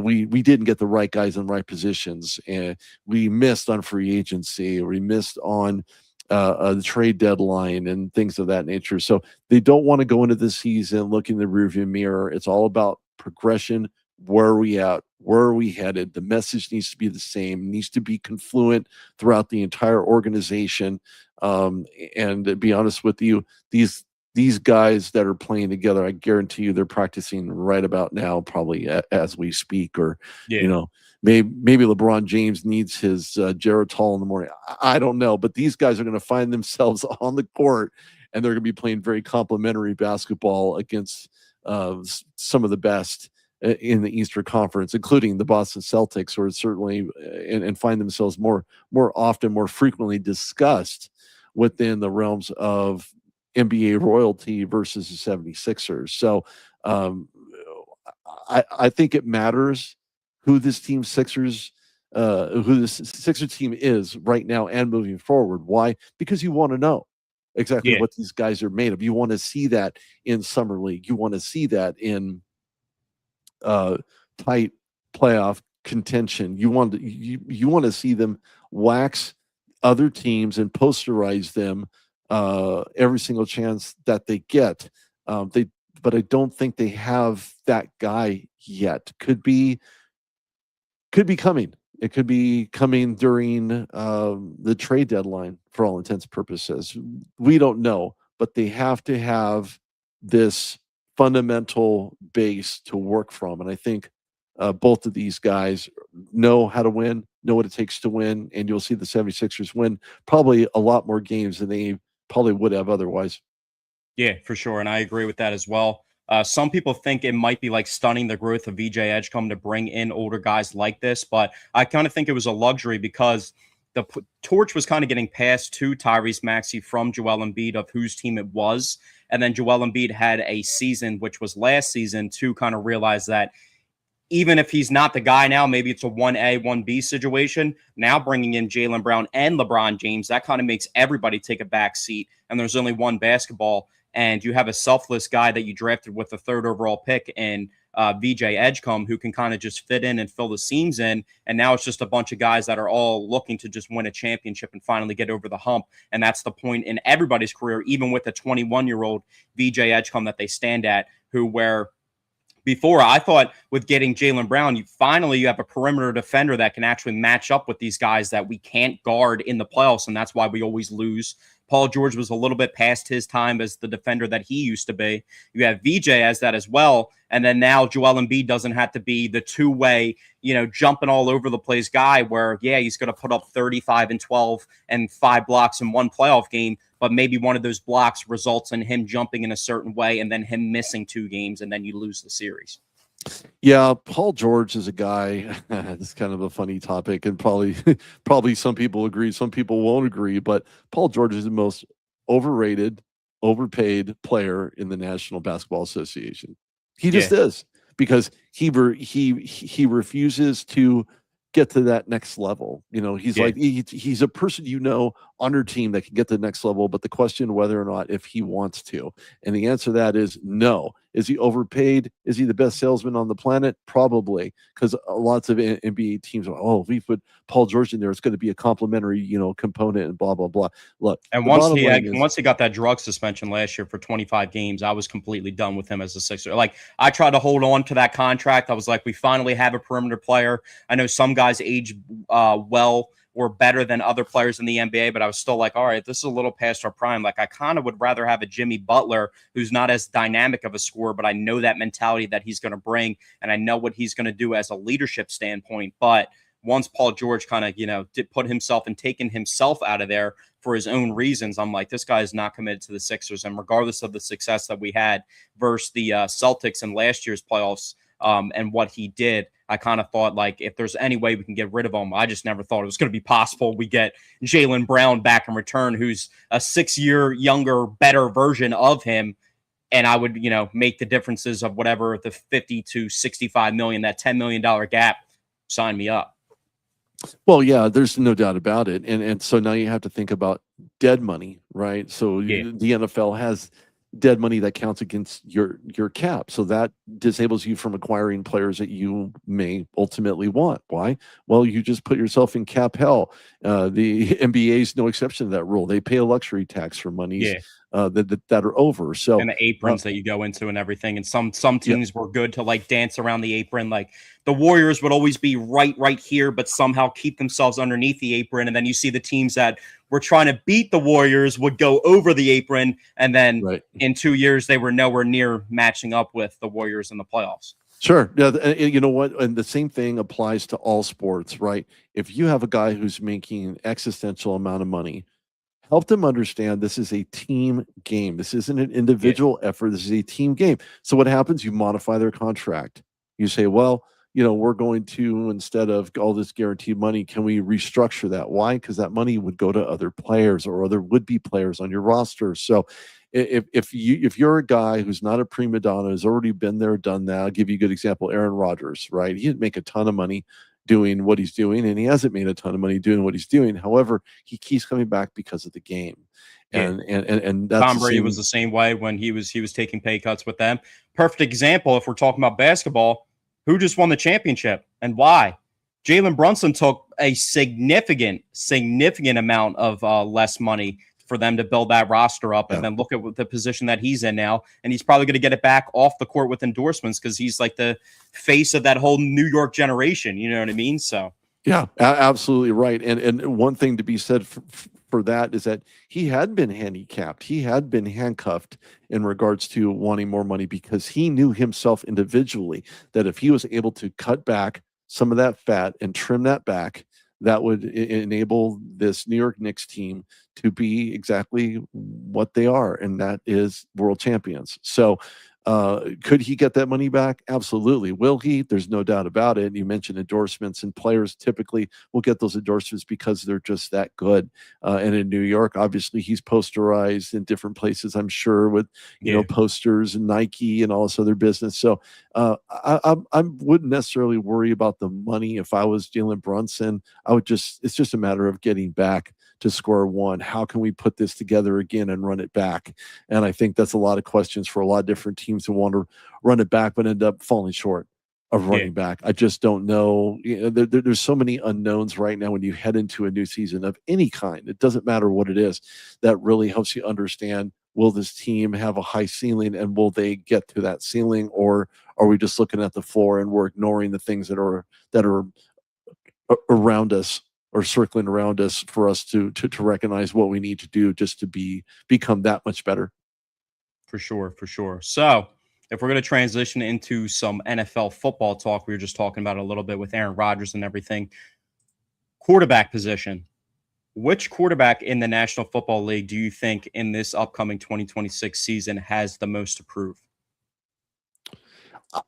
we didn't get the right guys in the right positions, and we missed on free agency, or we missed on the trade deadline and things of that nature. So they don't want to go into the season looking in the rearview mirror. It's all about progression. Where are we at? Where are we headed? The message needs to be the same, needs to be confluent throughout the entire organization. And to be honest with you, these guys that are playing together, I guarantee you they're practicing right about now, probably as we speak, or, Yeah. you know, maybe LeBron James needs his Geritol in the morning. I don't know, but these guys are going to find themselves on the court, and they're going to be playing very complimentary basketball against some of the best in the Eastern Conference, including the Boston Celtics, or certainly and find themselves more often, more frequently discussed within the realms of NBA royalty versus the 76ers. So I think it matters who this team Sixers who this Sixers team is right now and moving forward. Why? Because you want to know exactly Yeah. what these guys are made of. You want to see that in summer league. You want to see that in tight playoff contention. You want to see them wax other teams and posterize them every single chance that they get. But I don't think they have that guy yet. Could be coming. It could be coming during the trade deadline for all intents and purposes. We don't know, but they have to have this fundamental base to work from. And I think both of these guys know how to win, know what it takes to win, and you'll see the 76ers win probably a lot more games than they probably would have otherwise. Yeah, for sure. And I agree with that as well. Some people think it might be like stunning the growth of VJ Edgecombe to bring in older guys like this, but I kind of think it was a luxury because the torch was kind of getting passed to Tyrese Maxey from Joel Embiid of whose team it was. And then Joel Embiid had a season, which was last season, to kind of realize that even if he's not the guy now, maybe it's a 1A, 1B situation. Now bringing in Jaylen Brown and LeBron James, that kind of makes everybody take a back seat. And there's only one basketball. And you have a selfless guy that you drafted with the third overall pick in VJ Edgecombe, who can kind of just fit in and fill the seams in. And now it's just a bunch of guys that are all looking to just win a championship and finally get over the hump. And that's the point in everybody's career, even with the 21-year-old VJ Edgecombe that they stand at, where before, I thought with getting Jaylen Brown, you have a perimeter defender that can actually match up with these guys that we can't guard in the playoffs, and that's why we always lose. Paul George was a little bit past his time as the defender that he used to be. You have VJ as that as well, and then now Joel Embiid doesn't have to be the two-way, jumping all over the place guy where, yeah, he's going to put up 35 and 12 and 5 blocks in one playoff game, but maybe one of those blocks results in him jumping in a certain way and then him missing 2 games, and then you lose the series. Yeah, Paul George is a guy. It's kind of a funny topic, and probably some people agree, some people won't agree. But Paul George is the most overrated, overpaid player in the National Basketball Association. He just is, because he refuses to get to that next level. He's like he's a person on your team that can get to the next level, but the question whether or not if he wants to, and the answer to that is no. Is he overpaid? Is he the best salesman on the planet? Probably, because lots of NBA teams are, oh, if we put Paul George in there, it's going to be a complimentary, component, and blah blah blah. Look, and once he got that drug suspension last year for 25 games, I was completely done with him as a Sixer. Like, I tried to hold on to that contract. I was like, we finally have a perimeter player. I know some guys age well or better than other players in the NBA, but I was still like, all right, this is a little past our prime. Like, I kind of would rather have a Jimmy Butler who's not as dynamic of a scorer, but I know that mentality that he's going to bring, and I know what he's going to do as a leadership standpoint. But once Paul George kind of, did put himself and taken himself out of there for his own reasons, I'm like, this guy is not committed to the Sixers. And regardless of the success that we had versus the Celtics in last year's playoffs, and what he did, I kind of thought, like, if there's any way we can get rid of him, I just never thought it was going to be possible. We get Jaylen Brown back in return, who's a 6-year younger, better version of him. And I would, make the differences of whatever the 50 to 65 million, that $10 million gap, sign me up. Well, yeah, there's no doubt about it. And so now you have to think about dead money, right? So the NFL has dead money that counts against your cap. So that disables you from acquiring players that you may ultimately want. Why? Well, you just put yourself in cap hell. The NBA is no exception to that rule. They pay a luxury tax for monies Yeah. that are over. So And the aprons that you go into and everything. And some yeah, teams were good to like dance around the apron. Like the Warriors would always be right here, but somehow keep themselves underneath the apron. And then you see the teams that were trying to beat the Warriors would go over the apron. And then right. in 2 years, they were nowhere near matching up with the Warriors in the playoffs. Sure. Yeah, and you know what? And the same thing applies to all sports, right? If you have a guy who's making existential amount of money, help them understand this is a team game. This isn't an Yeah. individual effort. This is a team game. So what happens? You modify their contract. You say, well, we're going to, instead of all this guaranteed money, can we restructure that? Why? Because that money would go to other players or other would-be players on your roster. So if you're a guy who's not a prima donna, who's already been there, done that, I'll give you a good example. Aaron Rodgers, right? He didn't make a ton of money doing what he's doing, and he hasn't made a ton of money doing what he's doing. However, he keeps coming back because of the game, Yeah. and that's Tom the Brady same. was the same way when he was taking pay cuts with them. Perfect example if we're talking about basketball. Who just won the championship and why? Jalen Brunson took a significant amount of less money for them to build that roster up, and Yeah. then look at the position that he's in now, and he's probably going to get it back off the court with endorsements because he's like the face of that whole New York generation. You know what I mean? So Yeah, absolutely right. And one thing to be said for that is that he had been handicapped. He had been handcuffed in regards to wanting more money because he knew himself individually that if he was able to cut back some of that fat and trim that back, that would enable this New York Knicks team to be exactly what they are, and that is world champions. So could he get that money back? Absolutely. Will he? There's no doubt about it. You mentioned endorsements, and players typically will get those endorsements because they're just that good. And in New York, obviously, he's posterized in different places, I'm sure, with yeah, posters and Nike and all this other business. So I wouldn't necessarily worry about the money if I was Jalen Brunson. It's just a matter of getting back to square one. How can we put this together again and run it back? And I think that's a lot of questions for a lot of different teams who want to run it back but end up falling short of yeah, running back. I just don't know. There's so many unknowns right now when you head into a new season of any kind. It doesn't matter what it is. That really helps you understand, will this team have a high ceiling and will they get to that ceiling, or are we just looking at the floor and we're ignoring the things that are around us or circling around us for us to recognize what we need to do just to become that much better. for sure, for sure. So if we're going to transition into some NFL football talk, we were just talking about it a little bit with Aaron Rodgers and everything. Quarterback position. Which quarterback in the National Football League do you think in this upcoming 2026 season has the most to prove?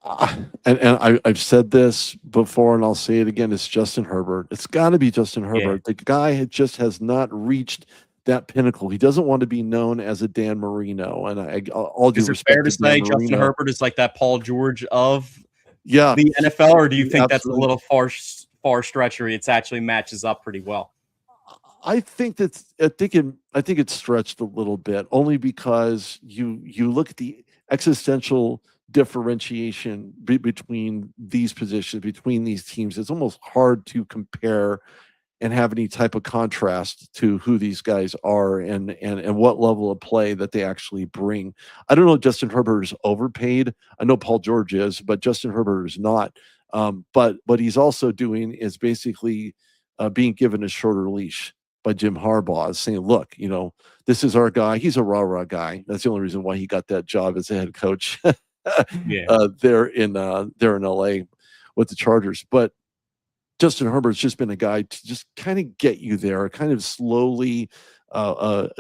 I've said this before and I'll say it again. It's Justin Herbert. It's got to be Justin Yeah. Herbert. The guy just has not reached that pinnacle. He doesn't want to be known as a Dan Marino. And all due Is it respect fair to to Dan say Justin Marino, Herbert is like that Paul George of yeah, the NFL, or do you think that's a absolutely. little far stretchery? It's actually matches up pretty well. I think it's stretched a little bit, only because you look at the existential differentiation between these positions, between these teams. It's almost hard to compare and have any type of contrast to who these guys are and what level of play that they actually bring. I don't know if Justin Herbert is overpaid. I know Paul George is, but Justin Herbert is not. But what he's also doing is basically being given a shorter leash by Jim Harbaugh, saying, look, this is our guy. He's a rah-rah guy. That's the only reason why he got that job as a head coach Yeah. there in LA with the Chargers. But Justin Herbert's just been a guy to just kind of get you there, kind of slowly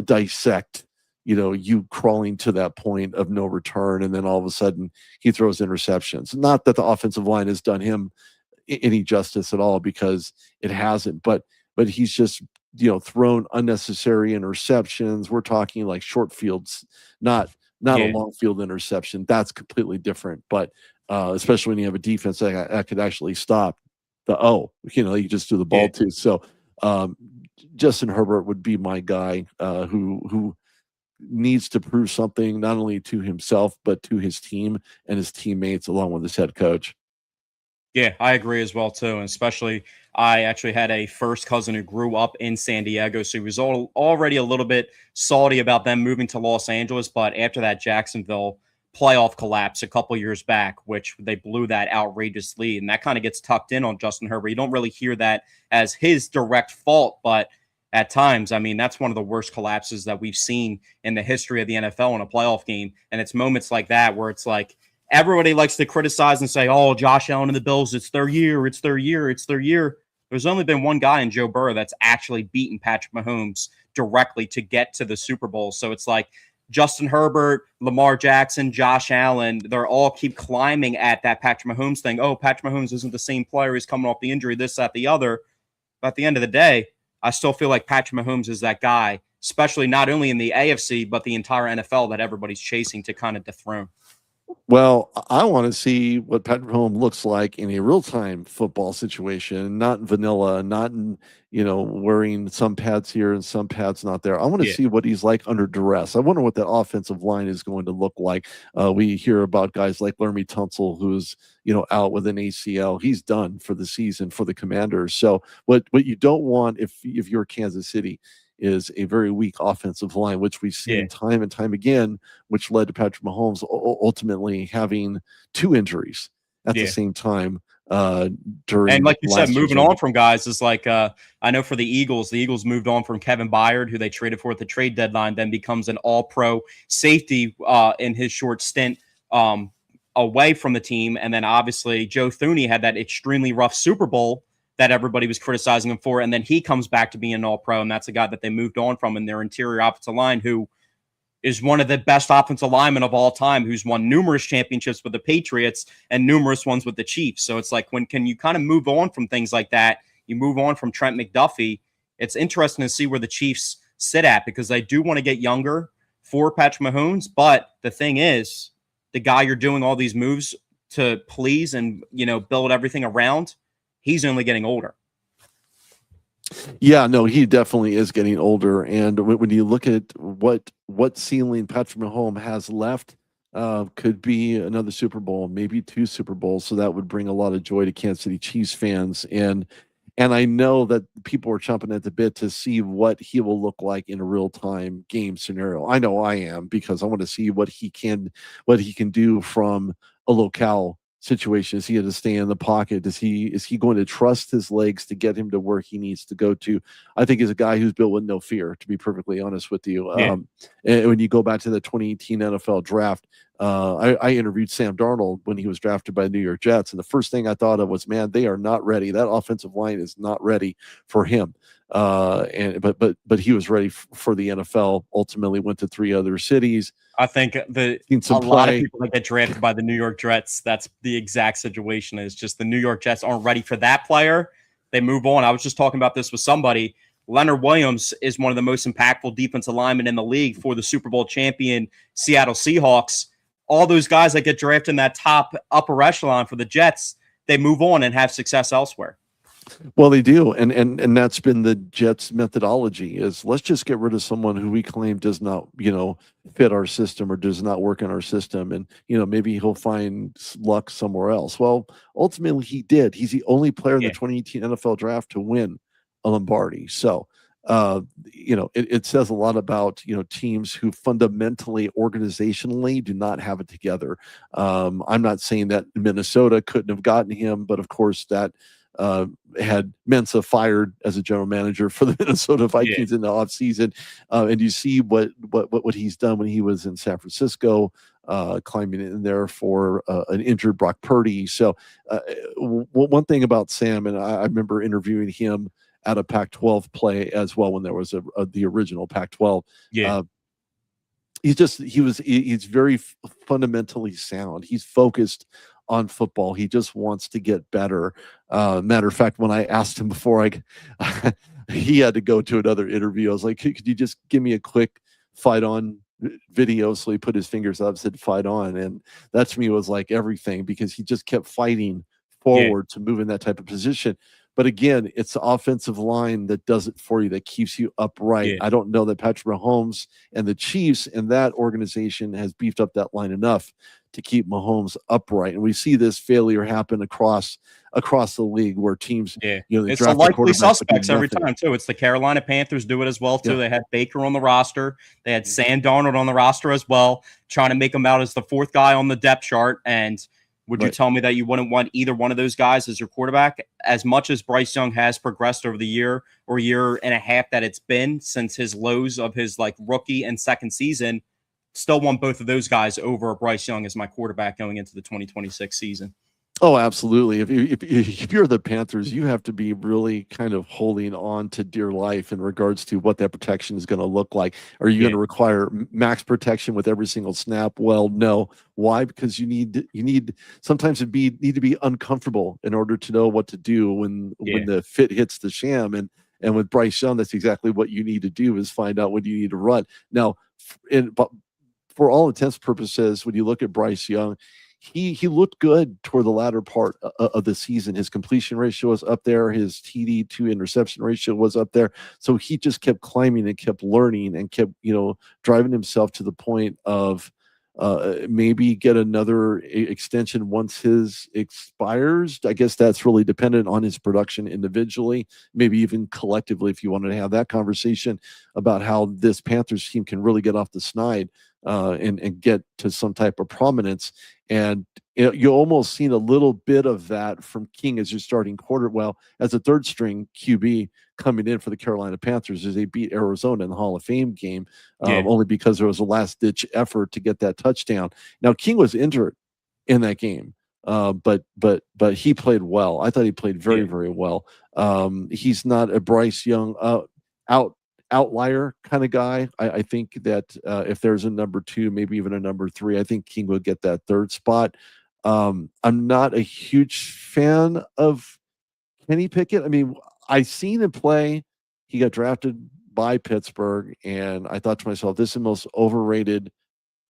dissect, you crawling to that point of no return. And then all of a sudden he throws interceptions. Not that the offensive line has done him any justice at all, because it hasn't, but he's just, thrown unnecessary interceptions. We're talking like short fields, not Yeah. a long field interception. That's completely different. But especially when you have a defense that could actually stop you just do the ball Yeah. to. So Justin Herbert would be my guy who needs to prove something not only to himself but to his team and his teammates, along with his head coach. Yeah, I agree as well too, and especially I actually had a first cousin who grew up in San Diego, so he was already a little bit salty about them moving to Los Angeles. But after that Jacksonville playoff collapse a couple years back, which they blew that outrageous lead, and that kind of gets tucked in on Justin Herbert. You don't really hear that as his direct fault, but at times, I mean, that's one of the worst collapses that we've seen in the history of the NFL in a playoff game. And it's moments like that where it's like, everybody likes to criticize and say, oh, Josh Allen and the Bills, it's their year, it's their year, it's their year. There's only been one guy in Joe Burrow that's actually beaten Patrick Mahomes directly to get to the Super Bowl. So it's like Justin Herbert, Lamar Jackson, Josh Allen, they're all keep climbing at that Patrick Mahomes thing. Oh, Patrick Mahomes isn't the same player. He's coming off the injury, this, that, the other. But at the end of the day, I still feel like Patrick Mahomes is that guy, especially not only in the AFC, but the entire NFL that everybody's chasing to kind of dethrone. Well, I want to see what Patrick Mahomes looks like in a real-time football situation, not in vanilla, not in, wearing some pads here and some pads not there. I want to see what he's like under duress. I wonder what that offensive line is going to look like. We hear about guys like Laramie Tunsil, who's, out with an ACL. He's done for the season for the Commanders. So what you don't want if you're Kansas City is a very weak offensive line, which we've seen time and time again, which led to Patrick Mahomes ultimately having 2 injuries at the same time during. And like you said, moving on from guys is like, I know for the Eagles moved on from Kevin Byard, who they traded for at the trade deadline, then becomes an all-pro safety in his short stint away from the team. And then obviously Joe Thuney had that extremely rough Super Bowl that everybody was criticizing him for. And then he comes back to being an all-pro, and that's a guy that they moved on from in their interior offensive line, who is one of the best offensive linemen of all time, who's won numerous championships with the Patriots and numerous ones with the Chiefs. So it's like, when can you kind of move on from things like that? You move on from Trent McDuffie. It's interesting to see where the Chiefs sit at, because they do want to get younger for Patrick Mahomes. But the thing is, the guy you're doing all these moves to please and, build everything around, he's only getting older. Yeah, no, he definitely is getting older. And when you look at what ceiling Patrick Mahomes has left, could be another Super Bowl, maybe 2 Super Bowls. So that would bring a lot of joy to Kansas City Chiefs fans. And I know that people are chomping at the bit to see what he will look like in a real-time game scenario. I know I am, because I want to see what he can do from a locale situation. Is he going to stay in the pocket? Is he going to trust his legs to get him to where he needs to go to? I think he's a guy who's built with no fear, to be perfectly honest with you. And when you go back to the 2018 NFL draft, I interviewed Sam Darnold when he was drafted by the New York Jets, and the first thing I thought of was, man, they are not ready. That offensive line is not ready for him. But he was ready for the NFL. Ultimately went to 3 other cities. I think lot of people that get drafted by the New York Jets, that's the exact situation. Is just the New York Jets aren't ready for that player. They move on. I was just talking about this with somebody. Leonard Williams is one of the most impactful defensive linemen in the league for the Super Bowl champion Seattle Seahawks. All those guys that get drafted in that top upper echelon for the Jets, they move on and have success elsewhere. Well, they do, and that's been the Jets' methodology, is let's just get rid of someone who we claim does not, fit our system or does not work in our system, and maybe he'll find luck somewhere else. Well, ultimately he did. He's the only player in the 2018 NFL draft to win a Lombardi. So, it says a lot about teams who fundamentally, organizationally, do not have it together. I'm not saying that Minnesota couldn't have gotten him, but of course that had Mensa fired as a general manager for the Minnesota Vikings in the offseason. And you see what he's done when he was in San Francisco, climbing in there for an injured Brock Purdy. So one thing about Sam, and I remember interviewing him at a Pac-12 play as well, when there was the original Pac-12. He's very fundamentally sound. He's focused on football. He just wants to get better. Matter of fact, when I asked him before he had to go to another interview, I was like, could you just give me a quick fight on video? So he put his fingers up, said fight on. And that to me was like everything, because he just kept fighting forward to move in that type of position. But again, it's the offensive line that does it for you, that keeps you upright. Yeah. I don't know that Patrick Mahomes and the Chiefs and that organization has beefed up that line enough to keep Mahomes upright. And we see this failure happen across the league where teams, Yeah. they It's the draft the likely quarterback but do suspects every nothing. time too. It's the Carolina Panthers do it as well too. Yeah. They had Baker on the roster. They had Sam Darnold on the roster as well, trying to make him out as the fourth guy on the depth chart. And would you Right. tell me that you wouldn't want either one of those guys as your quarterback? As much as Bryce Young has progressed over the year or year and a half that it's been since his lows of his like rookie and second season, still want both of those guys over Bryce Young as my quarterback going into the 2026 season. Oh, absolutely. If you're the Panthers, you have to be really kind of holding on to dear life in regards to what that protection is going to look like. Are you going to require max protection with every single snap? Well, no. Why? Because you need sometimes need to be uncomfortable in order to know what to do when the fit hits the sham. And with Bryce Young, that's exactly what you need to do, is find out when you need to run. Now, but for all intents and purposes, when you look at Bryce Young, he looked good toward the latter part of the season. His completion ratio was up there. His TD to interception ratio was up there. So he just kept climbing and kept learning and kept, driving himself to the point of maybe get another extension once his expires. I guess that's really dependent on his production individually, maybe even collectively, if you wanted to have that conversation about how this Panthers team can really get off the snide and get to some type of prominence. And you almost seen a little bit of that from King as your starting as a third string QB coming in for the Carolina Panthers as they beat Arizona in the Hall of Fame game, only because there was a last ditch effort to get that touchdown. Now King was injured in that game, but he played well. I thought he played very, very well. He's not a Bryce Young outlier kind of guy. I think that if there's a number 2, maybe even a number 3, I think King will get that third spot. I'm not a huge fan of Kenny Pickett. I mean, I seen him play. He got drafted by Pittsburgh, and I thought to myself, this is the most overrated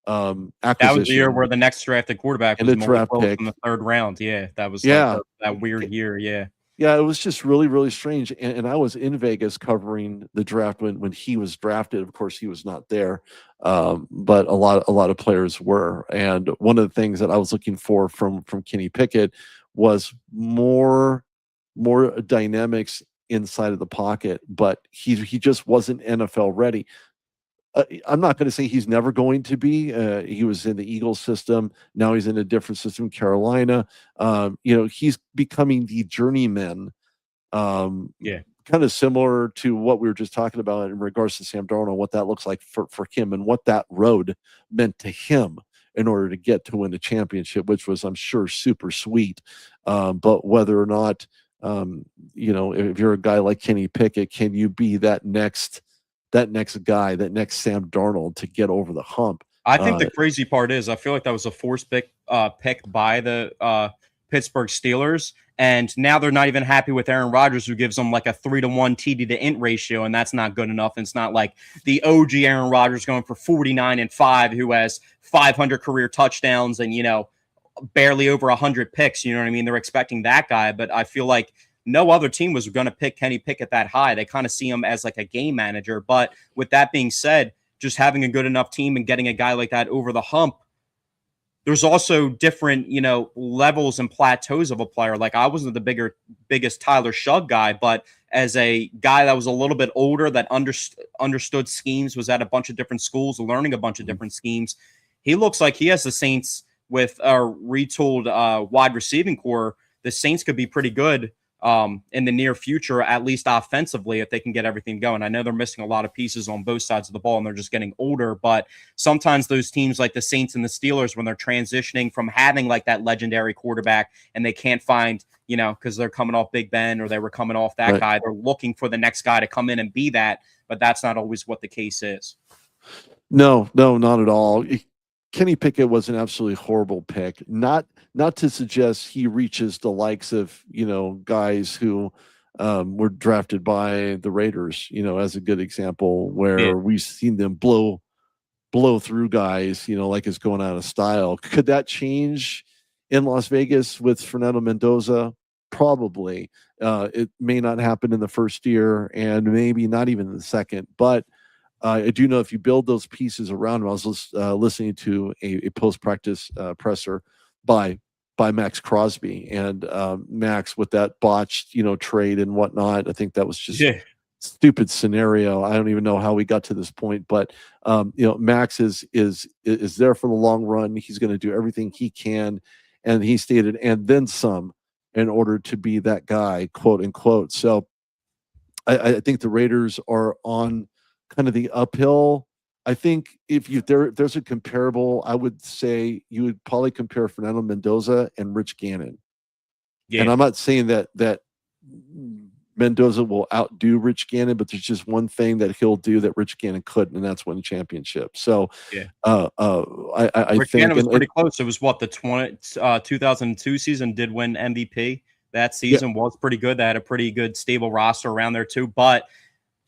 acquisition. That was the year where the next drafted quarterback was Malik Willis in the 3rd round. Yeah, that was like that weird year. Yeah. Yeah, it was just really, really strange. And I was in Vegas covering the draft when he was drafted. Of course, he was not there, but a lot of players were. And one of the things that I was looking for from Kenny Pickett was more dynamics inside of the pocket, but he just wasn't NFL ready. I'm not going to say he's never going to be. He was in the Eagles system. Now he's in a different system, Carolina. He's becoming the journeyman. Kind of similar to what we were just talking about in regards to Sam Darnold, what that looks like for him and what that road meant to him in order to get to win the championship, which was, I'm sure, super sweet. But whether or not, if you're a guy like Kenny Pickett, can you be that next guy, that next Sam Darnold to get over the hump? I think the crazy part is I feel like that was a forced pick by the Pittsburgh Steelers, and now they're not even happy with Aaron Rodgers, who gives them like a 3-to-1 TD to int ratio, and that's not good enough. And it's not like the OG Aaron Rodgers going for 49-5, who has 500 career touchdowns and barely over 100 picks. You know what I mean? They're expecting that guy, but I feel like no other team was going to pick Kenny Pickett that high. They kind of see him as like a game manager. But with that being said, just having a good enough team and getting a guy like that over the hump, there's also different, levels and plateaus of a player. Like I wasn't the biggest Tyler Shugg guy, but as a guy that was a little bit older, that understood schemes, was at a bunch of different schools, learning a bunch of different schemes, he looks like he has the Saints with a retooled wide receiving core. The Saints could be pretty good in the near future, at least offensively, if they can get everything going. I know they're missing a lot of pieces on both sides of the ball and they're just getting older, but sometimes those teams like the Saints and the Steelers, when they're transitioning from having like that legendary quarterback and they can't find, because they're coming off Big Ben or they were coming off that guy, they're looking for the next guy to come in and be that, but that's not always what the case is. No, not at all. Kenny Pickett was an absolutely horrible pick. Not to suggest he reaches the likes of, guys who were drafted by the Raiders, as a good example, where we've seen them blow through guys, like it's going out of style. Could that change in Las Vegas with Fernando Mendoza? probably. It may not happen in the first year, and maybe not even in the second. But I do know if you build those pieces around him. I was listening to a post practice presser by Max Crosby, and Max with that botched trade and whatnot. I think that was just Yeah. stupid scenario. I don't even know how we got to this point, but Max is there for the long run. He's going to do everything he can, and he stated, and then some, in order to be that guy, quote unquote. So I think the Raiders are on kind of the uphill. I think if there's a comparable, I would say you would probably compare Fernando Mendoza and Rich Gannon. And Yeah. I'm not saying that Mendoza will outdo Rich Gannon, but there's just one thing that he'll do that Rich Gannon couldn't, and that's win a championship. So, Yeah. I Rich think, Gannon was pretty close. It was what, the 2002 season, did win MVP. That yeah, season was pretty good. They had a pretty good stable roster around there too. But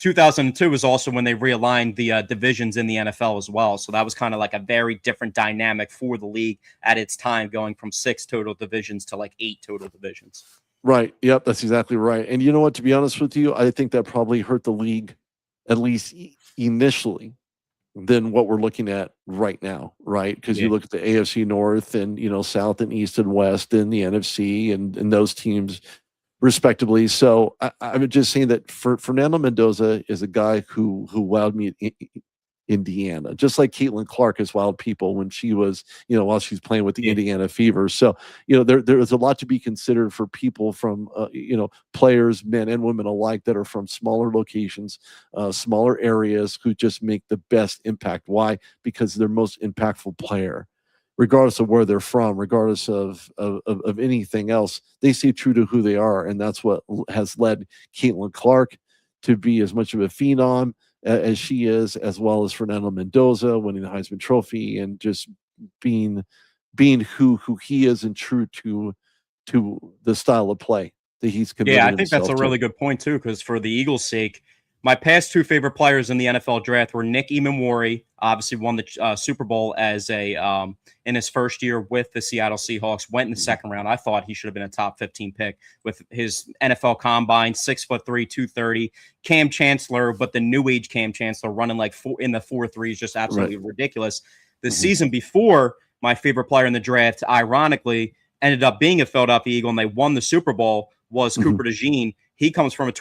2002 was also when they realigned the divisions in the NFL as well. So that was kind of like a very different dynamic for the league at its time, going from 6 total divisions to like 8 total divisions. right. Yep, that's exactly right. And you know what? To be honest with you, I think that probably hurt the league, at least initially, than what we're looking at right now, right? Because Yeah. you look at the AFC North and South and East and West and the NFC and those teams respectively. So I'm just saying that Fernando Mendoza is a guy who wowed me in Indiana, just like Caitlin Clark has wowed people when she was, while she's playing with the Indiana Fever. So, there is a lot to be considered for people from, players, men and women alike, that are from smaller locations, smaller areas, who just make the best impact. Why? Because they're most impactful player. Regardless of where they're from, regardless of anything else, they stay true to who they are, and that's what has led Caitlin Clark to be as much of a phenom as she is, as well as Fernando Mendoza winning the Heisman Trophy and just being who he is and true to the style of play that he's committed Yeah, I think that's himself a to. really good point too, because for the Eagles' sake, my past 2 favorite players in the NFL draft were Nick Emmanwori, obviously won the Super Bowl as a in his first year with the Seattle Seahawks, went in the second round. I thought he should have been a top 15 pick with his NFL combine, 6'3", 230. Cam Chancellor, but the new age Cam Chancellor, running like 4 in the 4.3s, just absolutely ridiculous. The season before, my favorite player in the draft, ironically, ended up being a Philadelphia Eagle, and they won the Super Bowl, was Cooper DeJean. He comes from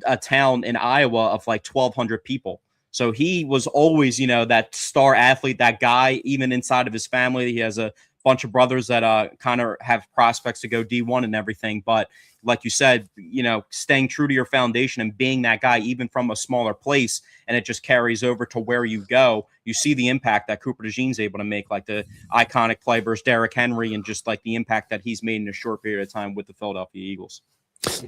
a town in Iowa of like 1,200 people. So he was always, that star athlete, that guy, even inside of his family. He has a bunch of brothers that kind of have prospects to go D1 and everything. But like you said, staying true to your foundation and being that guy, even from a smaller place, and it just carries over to where you go. You see the impact that Cooper DeJean's able to make, like the iconic play versus Derrick Henry, and just like the impact that he's made in a short period of time with the Philadelphia Eagles.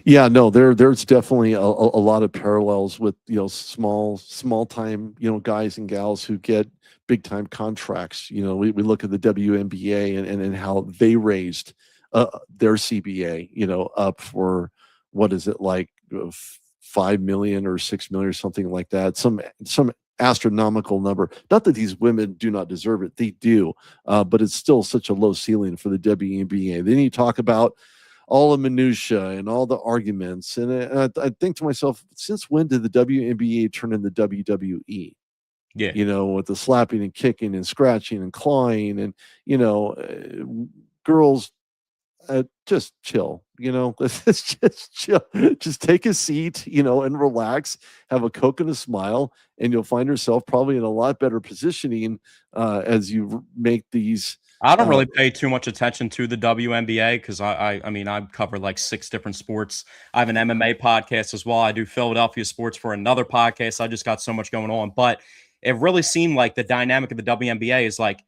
Yeah, no, there's definitely a lot of parallels with small time guys and gals who get big time contracts. We look at the WNBA and how they raised their CBA up for, what is it, like 5 million or 6 million or something like that, some astronomical number. Not that these women do not deserve it, they do, but it's still such a low ceiling for the WNBA. Then you talk about all the minutia and all the arguments. And I think to myself, since when did the WNBA turn into WWE? Yeah. With the slapping and kicking and scratching and clawing and, girls, just chill, let's just chill, just take a seat, and relax, have a Coke and a smile, and you'll find yourself probably in a lot better positioning as you make these. I don't really pay too much attention to the WNBA because I mean, I cover like 6 different sports. I have an MMA podcast as well. I do Philadelphia sports for another podcast. I just got so much going on. But it really seemed like the dynamic of the WNBA is like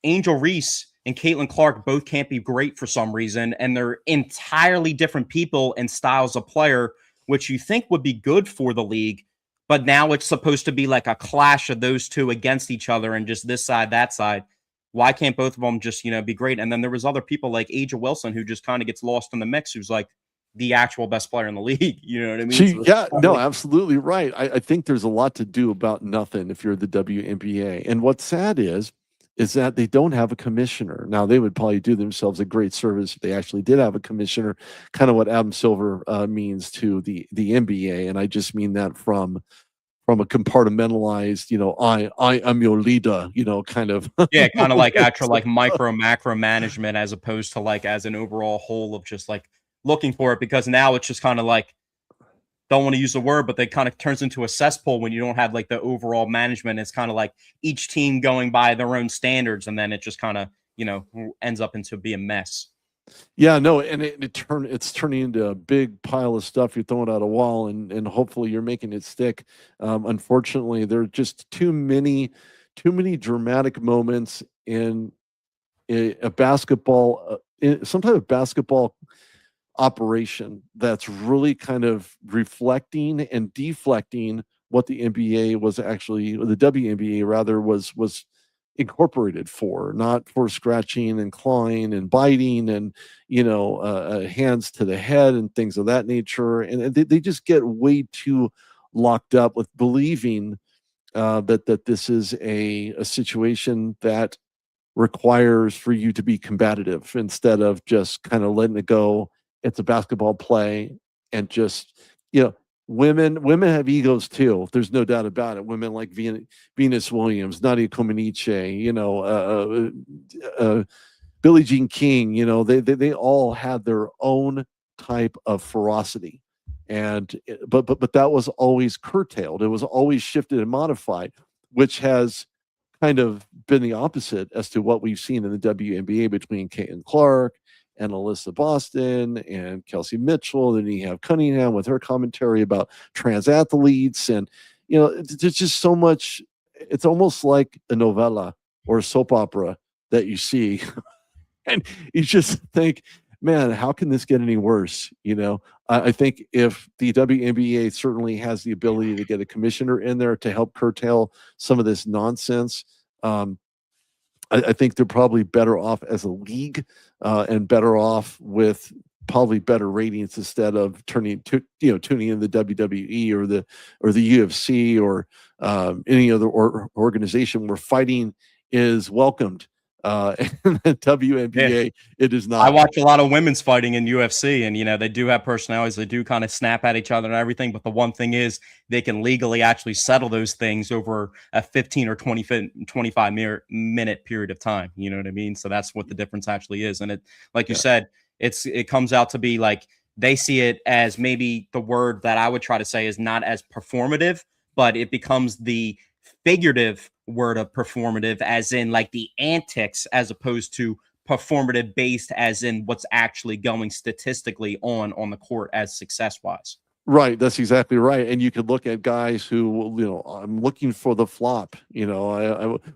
Angel Reese and Caitlin Clark both can't be great for some reason. And they're entirely different people and styles of player, which you think would be good for the league. But now it's supposed to be like a clash of those two against each other and just this side, that side. Why can't both of them just, be great? And then there was other people like Aja Wilson who just kind of gets lost in the mix, who's like the actual best player in the league. You know what I mean? Absolutely right. I think there's a lot to do about nothing if you're the WNBA. And what's sad is is that they don't have a commissioner. Now, they would probably do themselves a great service if they actually did have a commissioner, kind of what Adam Silver means to the NBA. And I just mean that from a compartmentalized, I am your leader, kind of. Yeah, kind of like actual like micro macro management as opposed to like as an overall whole of just like looking for it, because now it's just kind of like, don't want to use the word, but they kind of turns into a cesspool when you don't have like the overall management. It's kind of like each team going by their own standards, and then it just kind of, ends up into be a mess. Yeah, no, and it's turning into a big pile of stuff you're throwing at a wall, and hopefully you're making it stick. Unfortunately, there are just too many dramatic moments in a basketball, some type of basketball operation that's really kind of reflecting and deflecting what the NBA was actually, or the WNBA rather, was incorporated for, not for scratching and clawing and biting and hands to the head and things of that nature. And they just get way too locked up with believing that this is a situation that requires for you to be combative instead of just kind of letting it go. It's a basketball play, and just, women have egos too. There's no doubt about it. Women like Venus Williams, Nadia Comaneci, Billie Jean King, they all had their own type of ferocity. And but that was always curtailed. It was always shifted and modified, which has kind of been the opposite as to what we've seen in the WNBA between Caitlin Clark and Alyssa Boston and Kelsey Mitchell. Then you have Cunningham with her commentary about trans athletes. And, there's just so much. It's almost like a novella or a soap opera that you see. And you just think, man, how can this get any worse? I think if the WNBA certainly has the ability to get a commissioner in there to help curtail some of this nonsense, I think they're probably better off as a league, and better off with probably better ratings instead of tuning in the WWE or the UFC or any other organization where fighting is welcomed. In the WNBA, Yeah. it is not. I watch a lot of women's fighting in UFC, and they do have personalities. They do kind of snap at each other and everything. But the one thing is, they can legally actually settle those things over a 15 or 25-minute period of time. You know what I mean? So that's what the difference actually is. And it, like you said, it comes out to be like they see it as maybe the word that I would try to say is not as performative, but it becomes the figurative word of performative, as in like the antics, as opposed to performative based, as in what's actually going statistically on the court as success wise. Right, that's exactly right. And you could look at guys who, I'm looking for the flop.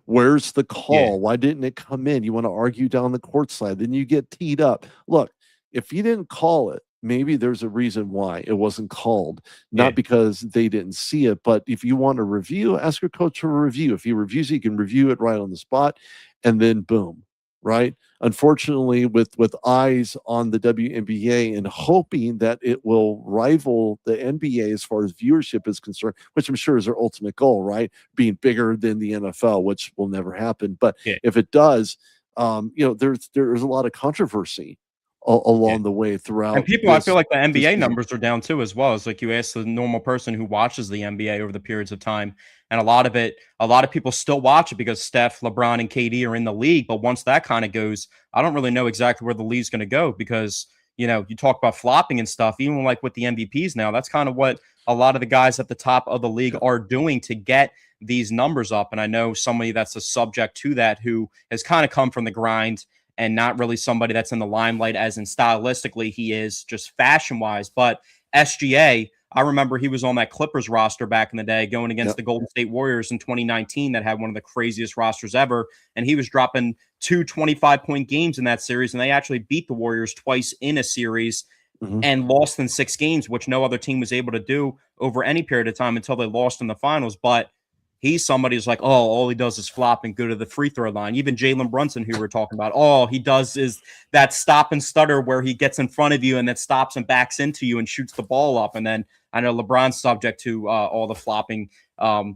Where's the call? Why didn't it come in? You want to argue down the court side, then you get teed up. Look, if you didn't call it, maybe there's a reason why it wasn't called, not because they didn't see it. But if you want to review, ask your coach for a review. If he reviews it, you can review it right on the spot, and then boom. Right. Unfortunately, with eyes on the WNBA and hoping that it will rival the NBA as far as viewership is concerned, which I'm sure is their ultimate goal, right? Being bigger than the NFL, which will never happen. But if it does, there's a lot of controversy along the way throughout. And people, I feel like the NBA numbers are down too, as well. As like you ask the normal person who watches the NBA over the periods of time, and a lot of people still watch it because Steph, LeBron, and KD are in the league. But once that kind of goes, I don't really know exactly where the league's going to go, because you talk about flopping and stuff. Even like with the MVPs now, that's kind of what a lot of the guys at the top of the league are doing to get these numbers up. And I know somebody that's a subject to that, who has kind of come from the grind, and not really somebody that's in the limelight as in stylistically he is, just fashion wise. But SGA, I remember he was on that Clippers roster back in the day going against the Golden State Warriors in 2019 that had one of the craziest rosters ever. And he was dropping 2 25-point games in that series. And they actually beat the Warriors twice in a series and lost in 6 games, which no other team was able to do over any period of time until they lost in the finals. But he's somebody who's like, oh, all he does is flop and go to the free throw line. Even Jalen Brunson, who we're talking about, all he does is that stop and stutter where he gets in front of you and then stops and backs into you and shoots the ball up. And then I know LeBron's subject to all the flopping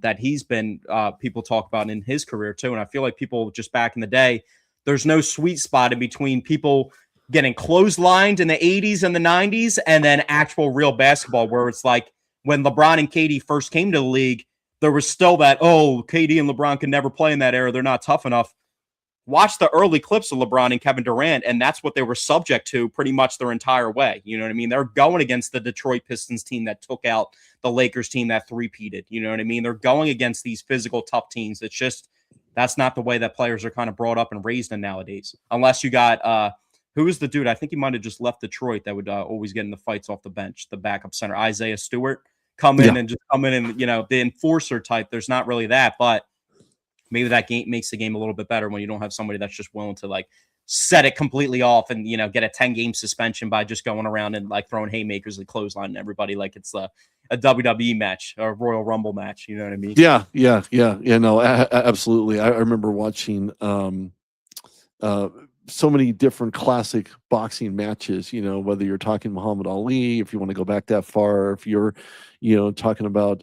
that he's been people talk about in his career too. And I feel like people just back in the day, there's no sweet spot in between people getting clotheslined in the 80s and the 90s and then actual real basketball, where it's like when LeBron and KD first came to the league, there was still that, oh, KD and LeBron can never play in that era. They're not tough enough. Watch the early clips of LeBron and Kevin Durant, and that's what they were subject to pretty much their entire way. You know what I mean? They're going against the Detroit Pistons team that took out the Lakers team that three-peated. You know what I mean? They're going against these physical, tough teams. It's just, that's not the way that players are kind of brought up and raised in nowadays. Unless you got, who was the dude? I think he might have just left Detroit that would always get in the fights off the bench, the backup center, Isaiah Stewart. Come in and the enforcer type. There's not really that, but maybe that game makes the game a little bit better when you don't have somebody that's just willing to like set it completely off and, get a 10-game suspension by just going around and like throwing haymakers and clotheslining everybody like it's a WWE match or a Royal Rumble match. You know what I mean? Yeah. No, absolutely. I remember watching so many different classic boxing matches, whether you're talking Muhammad Ali, if you want to go back that far, if you're, talking about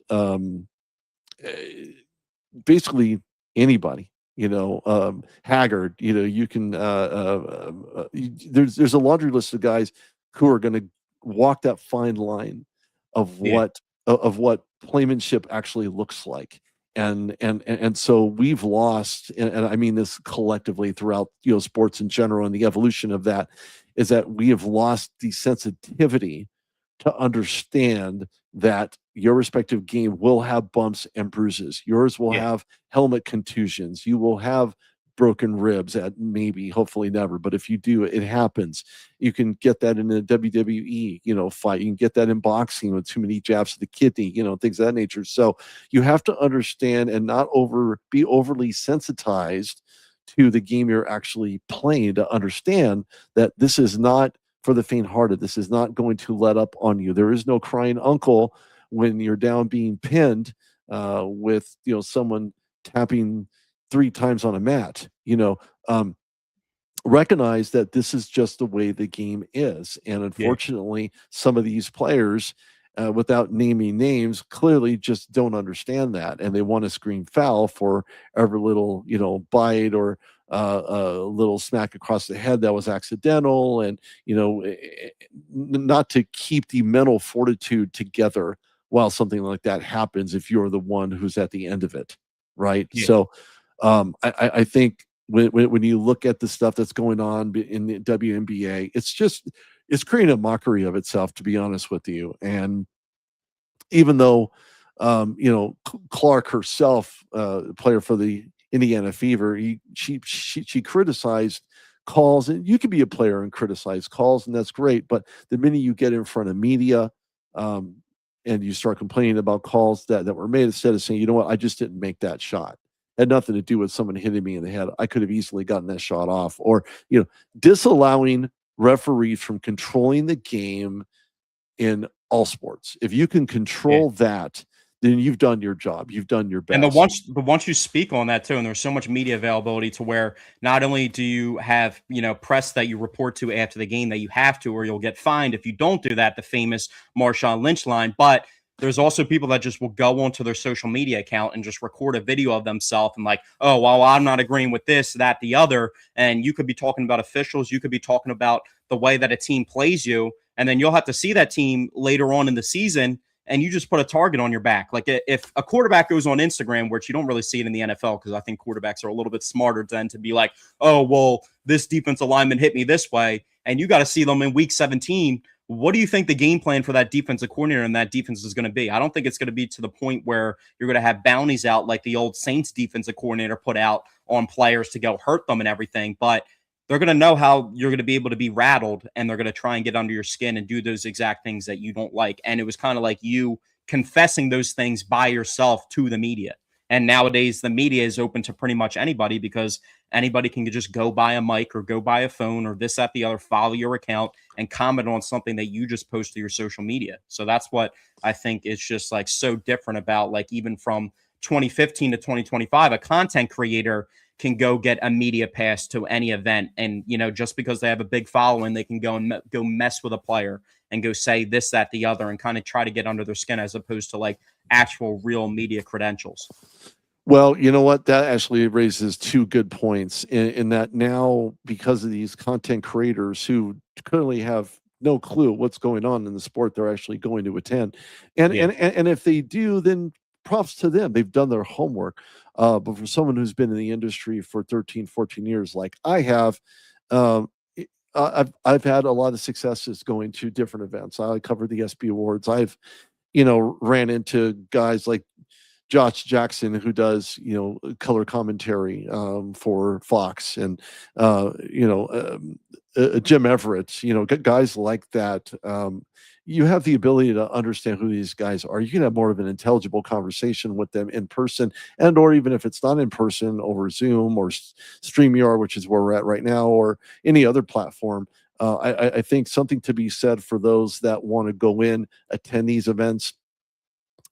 basically anybody, Haggard, you can, there's a laundry list of guys who are going to walk that fine line of what playmanship actually looks like. And so we've lost, and I mean this collectively throughout sports in general, and the evolution of that is that we have lost the sensitivity to understand that your respective game will have bumps and bruises. Yours will have helmet contusions. You will have broken ribs at maybe, hopefully never, but if you do, it happens. You can get that in a WWE, fight. You can get that in boxing with too many jabs to the kidney, things of that nature. So you have to understand and not be overly sensitized to the game you're actually playing to understand that this is not for the faint-hearted. This is not going to let up on you. There is no crying uncle when you're down being pinned with someone tapping 3 times on a mat. Recognize that this is just the way the game is, and unfortunately, some of these players, without naming names, clearly just don't understand that, and they want to scream foul for every little bite or a little smack across the head that was accidental, and not to keep the mental fortitude together while something like that happens if you're the one who's at the end of it, right? So I think when you look at the stuff that's going on in the WNBA, it's creating a mockery of itself, to be honest with you. And even though Clark herself, player for the Indiana Fever, she criticized calls, and you can be a player and criticize calls, and that's great. But the minute you get in front of media, and you start complaining about calls that were made, instead of saying, you know what, I just didn't make that shot. It had nothing to do with someone hitting me in the head. I could have easily gotten that shot off. Or, disallowing referees from controlling the game in all sports. If you can control that, then you've done your job. You've done your best. And once you speak on that too, and there's so much media availability to where not only do you have, press that you report to after the game that you have to, or you'll get fined if you don't do that, the famous Marshawn Lynch line, but there's also people that just will go onto their social media account and just record a video of themselves and like, oh, well, I'm not agreeing with this, that, the other. And you could be talking about officials. You could be talking about the way that a team plays you. And then you'll have to see that team later on in the season, and you just put a target on your back. Like if a quarterback goes on Instagram, which you don't really see it in the NFL, because I think quarterbacks are a little bit smarter than to be like, oh, well, this defensive lineman hit me this way. And you got to see them in week 17. What do you think the game plan for that defensive coordinator and that defense is going to be? I don't think it's going to be to the point where you're going to have bounties out like the old Saints defensive coordinator put out on players to go hurt them and everything. But they're going to know how you're going to be able to be rattled, and they're going to try and get under your skin and do those exact things that you don't like. And it was kind of like you confessing those things by yourself to the media. And nowadays, the media is open to pretty much anybody, because anybody can just go buy a mic or go buy a phone or this, that, the other, follow your account and comment on something that you just post to your social media. So that's what I think is just like so different about, like, even from 2015 to 2025, a content creator can go get a media pass to any event, and just because they have a big following, they can go and go mess with a player and go say this, that, the other, and kind of try to get under their skin, as opposed to like actual real media credentials. Well, you know what? That actually raises two good points in that now, because of these content creators who clearly have no clue what's going on in the sport, they're actually going to attend. And Yeah, and if they do, then props to them. They've done their homework. But for someone who's been in the industry for 13, 14 years, like I have, um, I've had a lot of successes going to different events. I covered the SB Awards. I've ran into guys like Josh Jackson, who does color commentary for Fox, and Jim Everett, guys like that. You have the ability to understand who these guys are. You can have more of an intelligible conversation with them in person, and or even if it's not in person, over Zoom or StreamYard, which is where we're at right now, or any other platform. I think something to be said for those that want to go in, attend these events,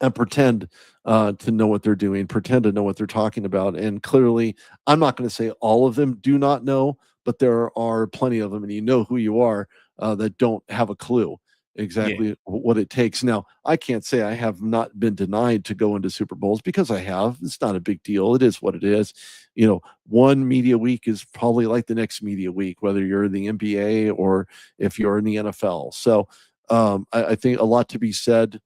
and pretend to know what they're doing, pretend to know what they're talking about. And clearly, I'm not going to say all of them do not know, but there are plenty of them, and you know who you are, that don't have a clue yeah, exactly what it takes. Now, I can't say I have not been denied to go into Super Bowls, because I have. It's not a big deal. It is what it is. One media week is probably like the next media week, whether you're in the NBA or if you're in the NFL. So I think a lot to be said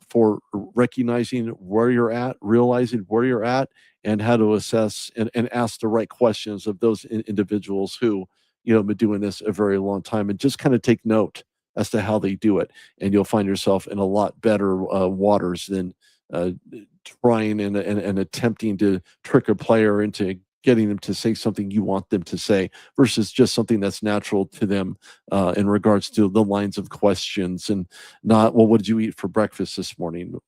for recognizing where you're at, realizing where you're at, and how to assess and ask the right questions of those individuals who have been doing this a very long time, and just kind of take note as to how they do it, and you'll find yourself in a lot better waters than uh, trying and attempting to trick a player into getting them to say something you want them to say, versus just something that's natural to them in regards to the lines of questions, and not, well, what did you eat for breakfast this morning?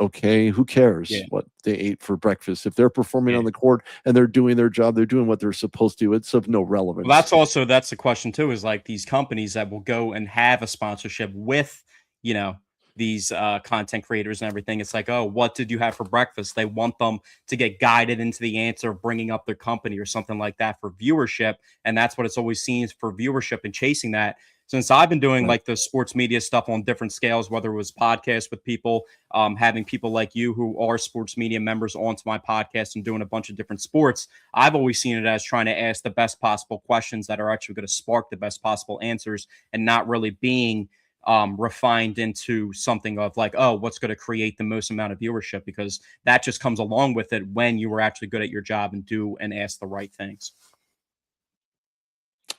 Okay, who cares yeah, what they ate for breakfast? If they're performing yeah. on the court and they're doing their job, they're doing what they're supposed to. It's of no Well, relevance. that's the question too, is like these companies that will go and have a sponsorship with, you know, these content creators and everything. It's like, oh, what did you have for breakfast? They want them to get guided into the answer of bringing up their company or something like that for viewership. And that's what it's always seen for viewership and chasing that. Since I've been doing Right. like the sports media stuff on different scales, whether it was podcasts with people, having people like you who are sports media members onto my podcast and doing a bunch of different sports, I've always seen it as trying to ask the best possible questions that are actually going to spark the best possible answers, and not really being refined into something of like, oh, what's going to create the most amount of viewership, because that just comes along with it when you were actually good at your job and do and ask the right things.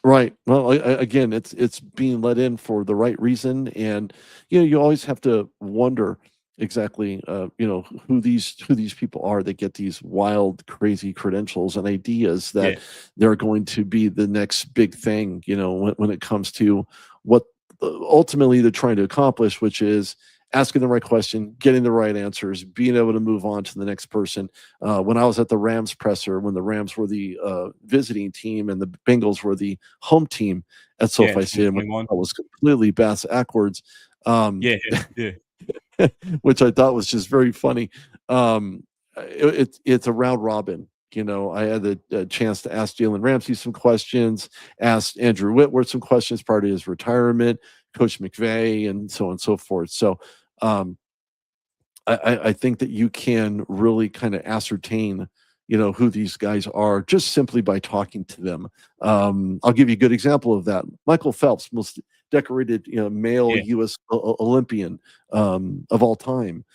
Right. Well, again, it's being let in for the right reason, and you always have to wonder exactly, who these people are that get these wild, crazy credentials and ideas Yeah. that they're going to be the next big thing. When it comes to what ultimately they're trying to accomplish, which is asking the right question, getting the right answers, being able to move on to the next person. When I was at the Rams presser, when the Rams were the visiting team and the Bengals were the home team at Yeah. In SoFi Stadium, which 2021. I was completely backwards, um, Yeah. Yeah. which I thought was just very funny. It's a round robin. I had the chance to ask Jalen Ramsey some questions, asked Andrew Whitworth some questions prior to his retirement, Coach McVay, and so on and so forth. So um, I think that you can really kind of ascertain, who these guys are just simply by talking to them. I'll give you a good example of that. Michael Phelps, most decorated, male Yeah. U.S. Olympian of all time.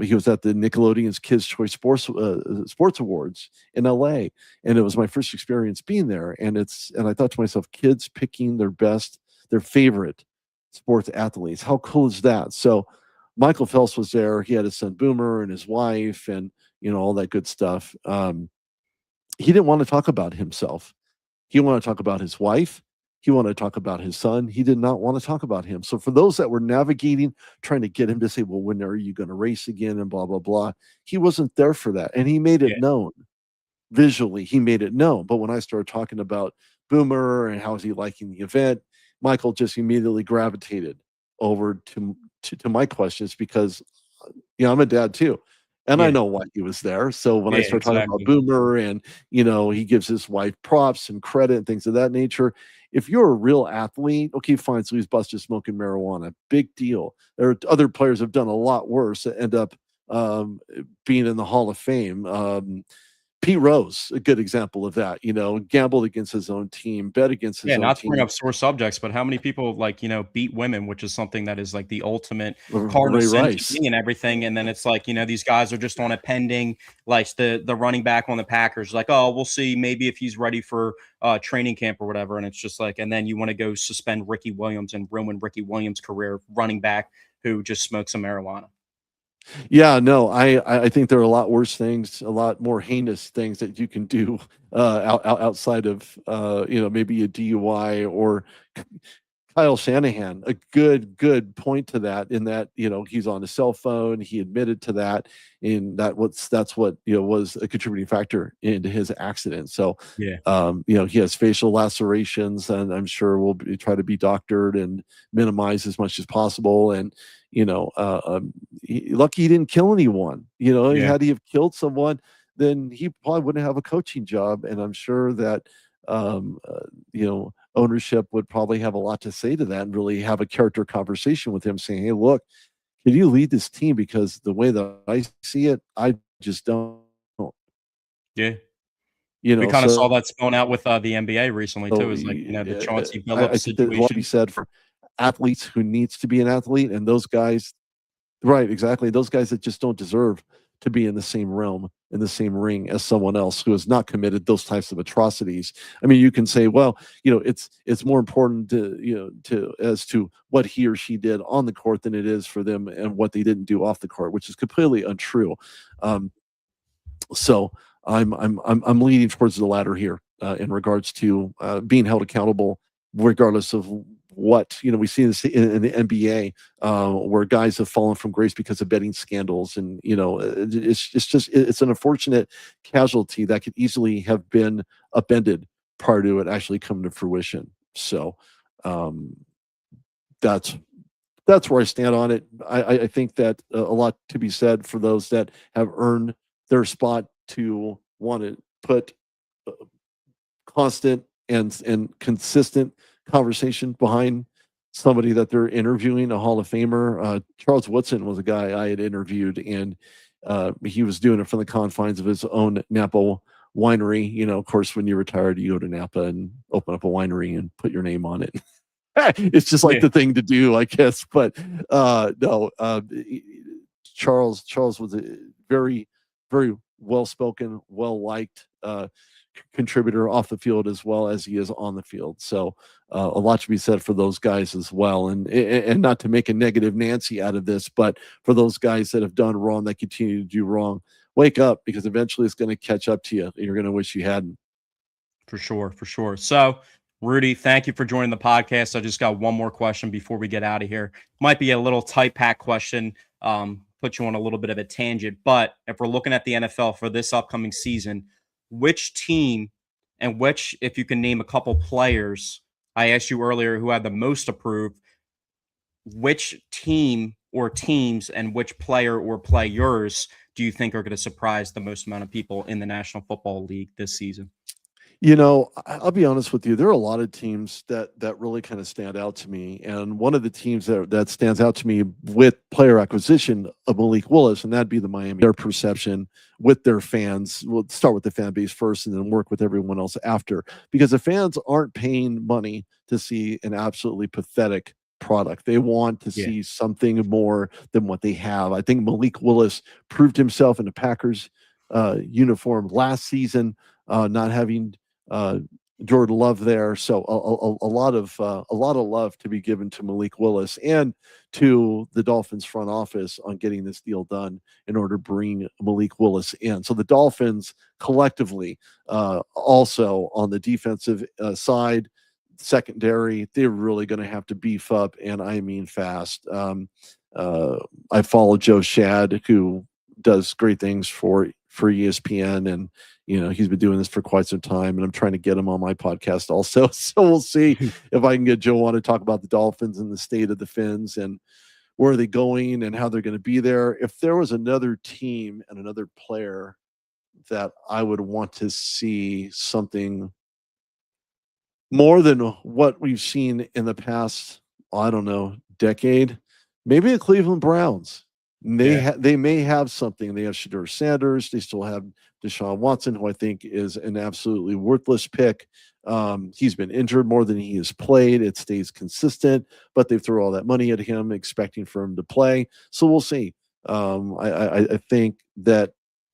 He was at the Nickelodeon's Kids Choice Sports Awards in L.A., and it was my first experience being there. And I thought to myself, kids picking their favorite sports athletes. How cool is that? So Michael Phelps was there. He had his son Boomer and his wife, and all that good stuff. He didn't want to talk about himself. He wanted to talk about his wife. He wanted to talk about his son. He did not want to talk about him. So for those that were navigating, trying to get him to say, "Well, when are you going to race again?" and blah blah blah, he wasn't there for that, and he made it Yeah. known visually. He made it known. But when I started talking about Boomer and how is he liking the event, Michael just immediately gravitated over to my questions, because I'm a dad too. And I Yeah. know why he was there. So when I Yeah, start talking about exactly. Boomer and, he gives his wife props and credit and things of that nature. If you're a real athlete, okay, fine. So he's busted smoking marijuana. Big deal. There are other players have done a lot worse that end up um, being in the Hall of Fame. Pete Rose, a good example of that, gambled against his own team, bet against Yeah, his own not to bring team. up sore subjects, but how many people like, beat women, which is something that is like the ultimate cardinal Ray sin to Rice. me and everything. And then it's like, these guys are just on a pending, like the running back on the Packers, like, oh, we'll see maybe if he's ready for training camp or whatever. And it's just like, and then you want to go suspend Ricky Williams and ruin Ricky Williams' career, running back who just smokes some marijuana. Yeah, no, I think there are a lot worse things, a lot more heinous things that you can do outside of maybe a DUI or Kyle Shanahan, a good point to that in that, he's on his cell phone. He admitted to that, and that's what, was a contributing factor into his accident. So, Yeah. he has facial lacerations, and I'm sure try to be doctored and minimize as much as possible. And, lucky he didn't kill anyone. Yeah. Had he have killed someone, then he probably wouldn't have a coaching job. And I'm sure that, ownership would probably have a lot to say to that and really have a character conversation with him saying, hey, look, can you lead this team? Because the way that I see it, I just don't, Yeah. We kind of saw so, that spun out with the NBA recently too, is like, the Chauncey Billups I think there's a lot to be situation. said for athletes who needs to be an athlete, and those guys, right, exactly, those guys that just don't deserve to be in the same realm, in the same ring as someone else who has not committed those types of atrocities. I mean, you can say, well, it's more important to as to what he or she did on the court than it is for them and what they didn't do off the court, which is completely untrue. Um, so I'm leaning towards the latter here in regards to being held accountable, regardless of what we see in the NBA, where guys have fallen from grace because of betting scandals, and it's an unfortunate casualty that could easily have been upended prior to it actually coming to fruition. So um, that's that's where I stand on it. I think that a lot to be said for those that have earned their spot to want to put uh, constant and consistent conversation behind somebody that they're interviewing, a Hall of Famer. Charles Woodson was a guy I had interviewed, and he was doing it from the confines of his own Napa winery. Of course, when you're retired, you go to Napa and open up a winery and put your name on it. It's just like Yeah. the thing to do, I guess. But no, Charles was a very, very well spoken, well liked contributor off the field as well as he is on the field. So a lot to be said for those guys as well. And not to make a negative Nancy out of this, but for those guys that have done wrong, that continue to do wrong, wake up, because eventually it's going to catch up to you. And you're going to wish you hadn't. For sure, for sure. So, Rudy, thank you for joining the podcast. I just got one more question before we get out of here. Might be a little tight pack question, put you on a little bit of a tangent. But if we're looking at the NFL for this upcoming season, which team and which, if you can name a couple players, I asked you earlier who had the most approved, which team or teams and which player or players do you think are going to surprise the most amount of people in the National Football League this season? I'll be honest with you. There are a lot of teams that really kind of stand out to me, and one of the teams that stands out to me with player acquisition of Malik Willis, and that'd be the Miami. Their perception with their fans. We'll start with the fan base first, and then work with everyone else after, because the fans aren't paying money to see an absolutely pathetic product. They want to Yeah. see something more than what they have. I think Malik Willis proved himself in the Packers uniform last season, not having Jordan Love there. So a lot of love to be given to Malik Willis and to the Dolphins front office on getting this deal done in order to bring Malik Willis in. So the Dolphins collectively, also on the defensive side, secondary, they're really going to have to beef up, and I mean fast. I follow Joe Shad, who does great things for ESPN, and he's been doing this for quite some time, and I'm trying to get him on my podcast also. So we'll see if I can get Joe on to talk about the Dolphins and the state of the Fins and where are they going and how they're going to be there. If there was another team and another player that I would want to see something more than what we've seen in the past, I don't know, decade, maybe the Cleveland Browns. Yeah. They may have something. They have Shedeur Sanders. They still have Deshaun Watson, who I think is an absolutely worthless pick. He's been injured more than he has played. It stays consistent, but they throw all that money at him, expecting for him to play. So we'll see. I think that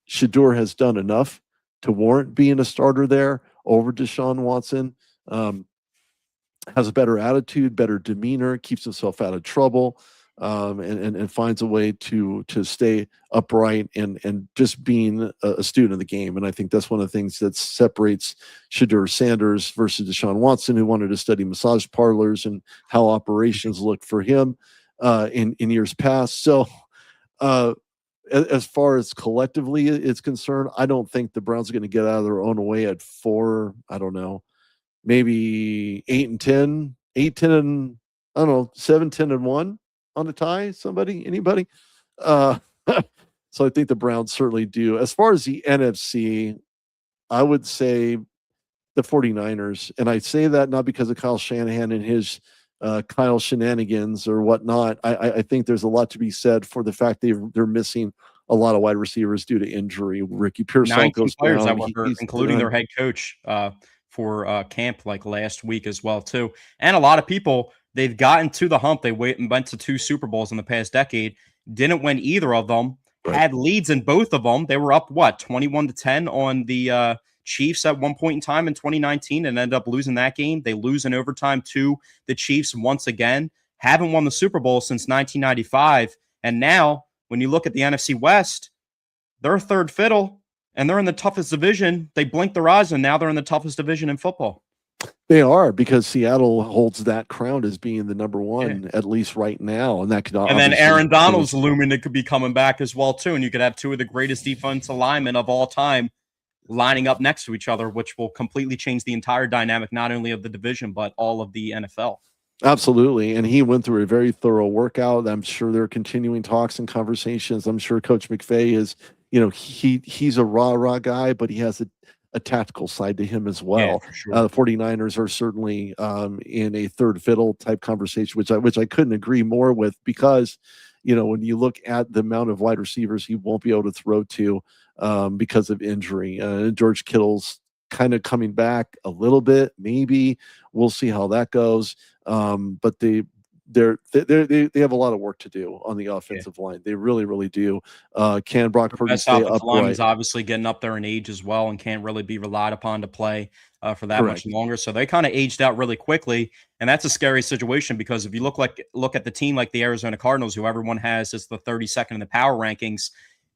Shedeur has done enough to warrant being a starter there over Deshaun Watson. Has a better attitude, better demeanor, keeps himself out of trouble, and finds a way to stay upright and just being a student of the game. And I think that's one of the things that separates Shedeur Sanders versus Deshaun Watson, who wanted to study massage parlors and how operations looked for him in years past. So as far as collectively it's concerned, I don't think the Browns are going to get out of their own way at 4. I don't know, maybe 8-10, 8-10, and I don't know, 7-10-1 on the tie. Anybody? Uh, so I think the Browns certainly do. As far as the NFC, I would say the 49ers. And I say that not because of Kyle Shanahan and his Kyle shenanigans or whatnot. I think there's a lot to be said for the fact they're missing a lot of wide receivers due to injury. Ricky Pearsall 19 goes players down. that were hurt, including their head coach for camp like last week as well too. And a lot of people, they've gotten to the hump. They went to 2 Super Bowls in the past decade, didn't win either of them, Right. had leads in both of them. They were up 21-10 on the Chiefs at one point in time in 2019 and ended up losing that game. They lose in overtime to the Chiefs once again. Haven't won the Super Bowl since 1995. And now when you look at the NFC West, they're third fiddle and they're in the toughest division. They blinked their eyes and now they're in the toughest division in football. They are, because Seattle holds that crown as being the number one, at least right now. And that could And then Aaron Donald's looming. It could be coming back as well too. And you could have 2 of the greatest defensive linemen of all time lining up next to each other, which will completely change the entire dynamic, not only of the division, but all of the NFL. Absolutely. And he went through a very thorough workout. I'm sure there are continuing talks and conversations. I'm sure Coach McVay is, he's a rah guy, but he has a tactical side to him as well. Yeah, for sure. The 49ers are certainly in a third fiddle type conversation, which I couldn't agree more with, because, when you look at the amount of wide receivers he won't be able to throw to because of injury, George Kittle's kind of coming back a little bit. Maybe we'll see how that goes. But they have a lot of work to do on the offensive line. They really do. Can Brock Purdy stay upright? Is obviously getting up there in age as well and can't really be relied upon to play for that much longer. So they kind of aged out really quickly, and that's a scary situation, because if you look at the team like the Arizona Cardinals, who everyone has as the 32nd in the power rankings,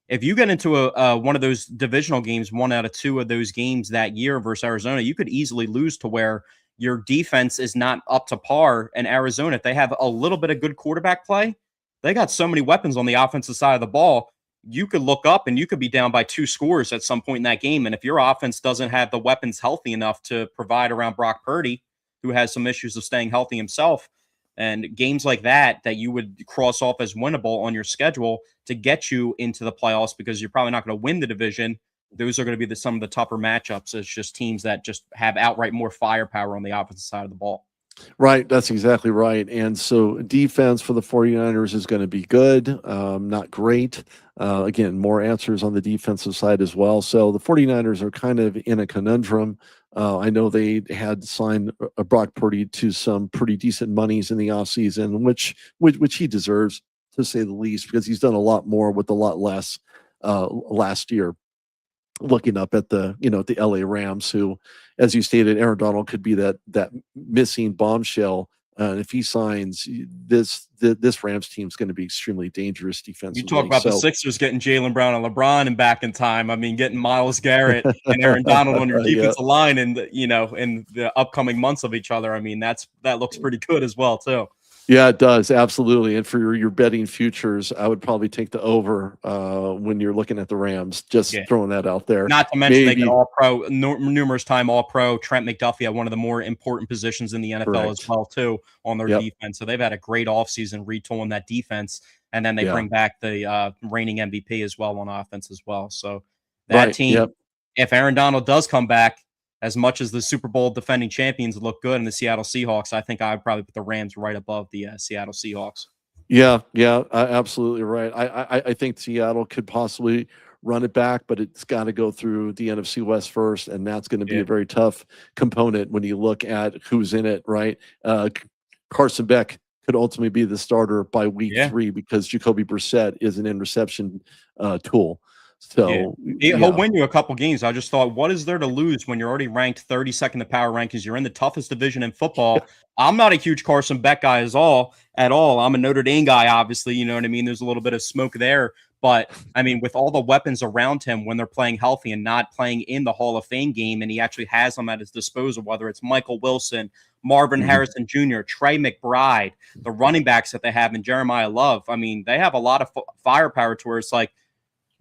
if you get into one of those divisional games, 1 out of 2 of those games that year versus Arizona, you could easily lose to where your defense is not up to par. And Arizona, if they have a little bit of good quarterback play, they got so many weapons on the offensive side of the ball. You could look up and you could be down by 2 scores at some point in that game. And if your offense doesn't have the weapons healthy enough to provide around Brock Purdy, who has some issues of staying healthy himself, and games like that you would cross off as winnable on your schedule to get you into the playoffs, because you're probably not going to win the division. Those are going to be some of the tougher matchups. It's just teams that just have outright more firepower on the opposite side of the ball. Right. That's exactly right. And so defense for the 49ers is going to be good, not great. Again, more answers on the defensive side as well. So the 49ers are kind of in a conundrum. I know they had signed Brock Purdy to some pretty decent monies in the offseason, which he deserves, to say the least, because he's done a lot more with a lot less last year. Looking up at the LA Rams, who, as you stated, Aaron Donald could be that missing bombshell. And if he signs, this Rams team is going to be extremely dangerous defensively. You talk about the Sixers getting Jaylen Brown and LeBron and back in time. I mean, getting Myles Garrett and Aaron Donald on your defensive line, and in the upcoming months of each other. I mean, that looks pretty good as well too. Yeah, it does. Absolutely. And for your betting futures, I would probably take the over when you're looking at the Rams. Just Yeah. throwing that out there. Not to mention they get Maybe. all-pro, numerous time all-pro. Trent McDuffie at one of the more important positions in the NFL as Correct. well, too, on their Yep. defense. So they've had a great offseason retooling that defense, and then they Yeah. bring back the reigning MVP as well on offense as well. So that Right. team, Yep. if Aaron Donald does come back, as much as the Super Bowl defending champions look good in the Seattle Seahawks, I think I would probably put the Rams right above the Seattle Seahawks. Yeah. Yeah. Absolutely right. I think Seattle could possibly run it back, but it's got to go through the NFC West first, and that's going to be Yeah. a very tough component when you look at who's in it. Right. Carson Beck could ultimately be the starter by week 3 because Jacoby Brissett is an interception tool. So he'll win you a couple games. I just thought, what is there to lose when you're already ranked 32nd in the power rankings? You're in the toughest division in football. I'm not a huge Carson Beck guy at all. I'm a Notre Dame guy, obviously. You know what I mean? There's a little bit of smoke there. But, I mean, with all the weapons around him when they're playing healthy and not playing in the Hall of Fame game, and he actually has them at his disposal, whether it's Michael Wilson, Marvin Harrison Jr., Trey McBride, the running backs that they have, and Jeremiah Love. I mean, they have a lot of firepower to where it's like,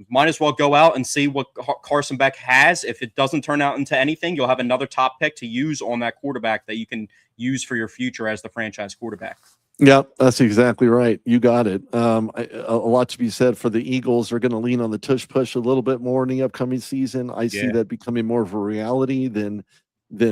might as well go out and see what Carson Beck has. If it doesn't turn out into anything, you'll have another top pick to use on that quarterback that you can use for your future as the franchise quarterback. Yeah, that's exactly right. You got it. A lot to be said for the Eagles. They're going to lean on the tush push a little bit more in the upcoming season. I see that becoming more of a reality than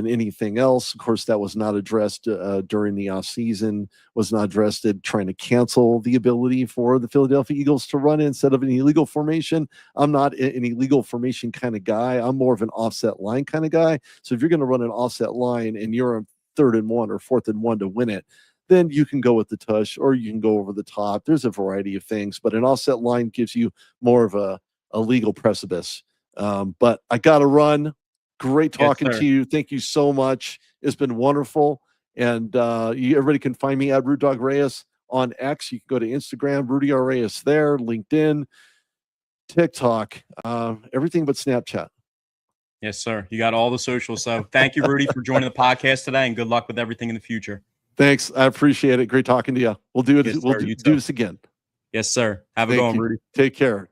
anything else. Of course, that was not addressed during the offseason, was not addressed at trying to cancel the ability for the Philadelphia Eagles to run instead of an illegal formation. I'm not an illegal formation kind of guy. I'm more of an offset line kind of guy. So if you're going to run an offset line and you're on 3rd and 1 or 4th and 1 to win it, then you can go with the tush or you can go over the top. There's a variety of things, but an offset line gives you more of a legal precipice. But I got to run. Great talking to you. Thank you so much. It's been wonderful. And everybody can find me at Rudy Reyes on X. You can go to Instagram, Rudy R. Reyes there, LinkedIn, TikTok, everything but Snapchat. Yes, sir. You got all the socials. So thank you, Rudy, for joining the podcast today, and good luck with everything in the future. Thanks. I appreciate it. Great talking to you. We'll do it. We'll do this again. Yes, sir. Have a good one, Rudy. Take care.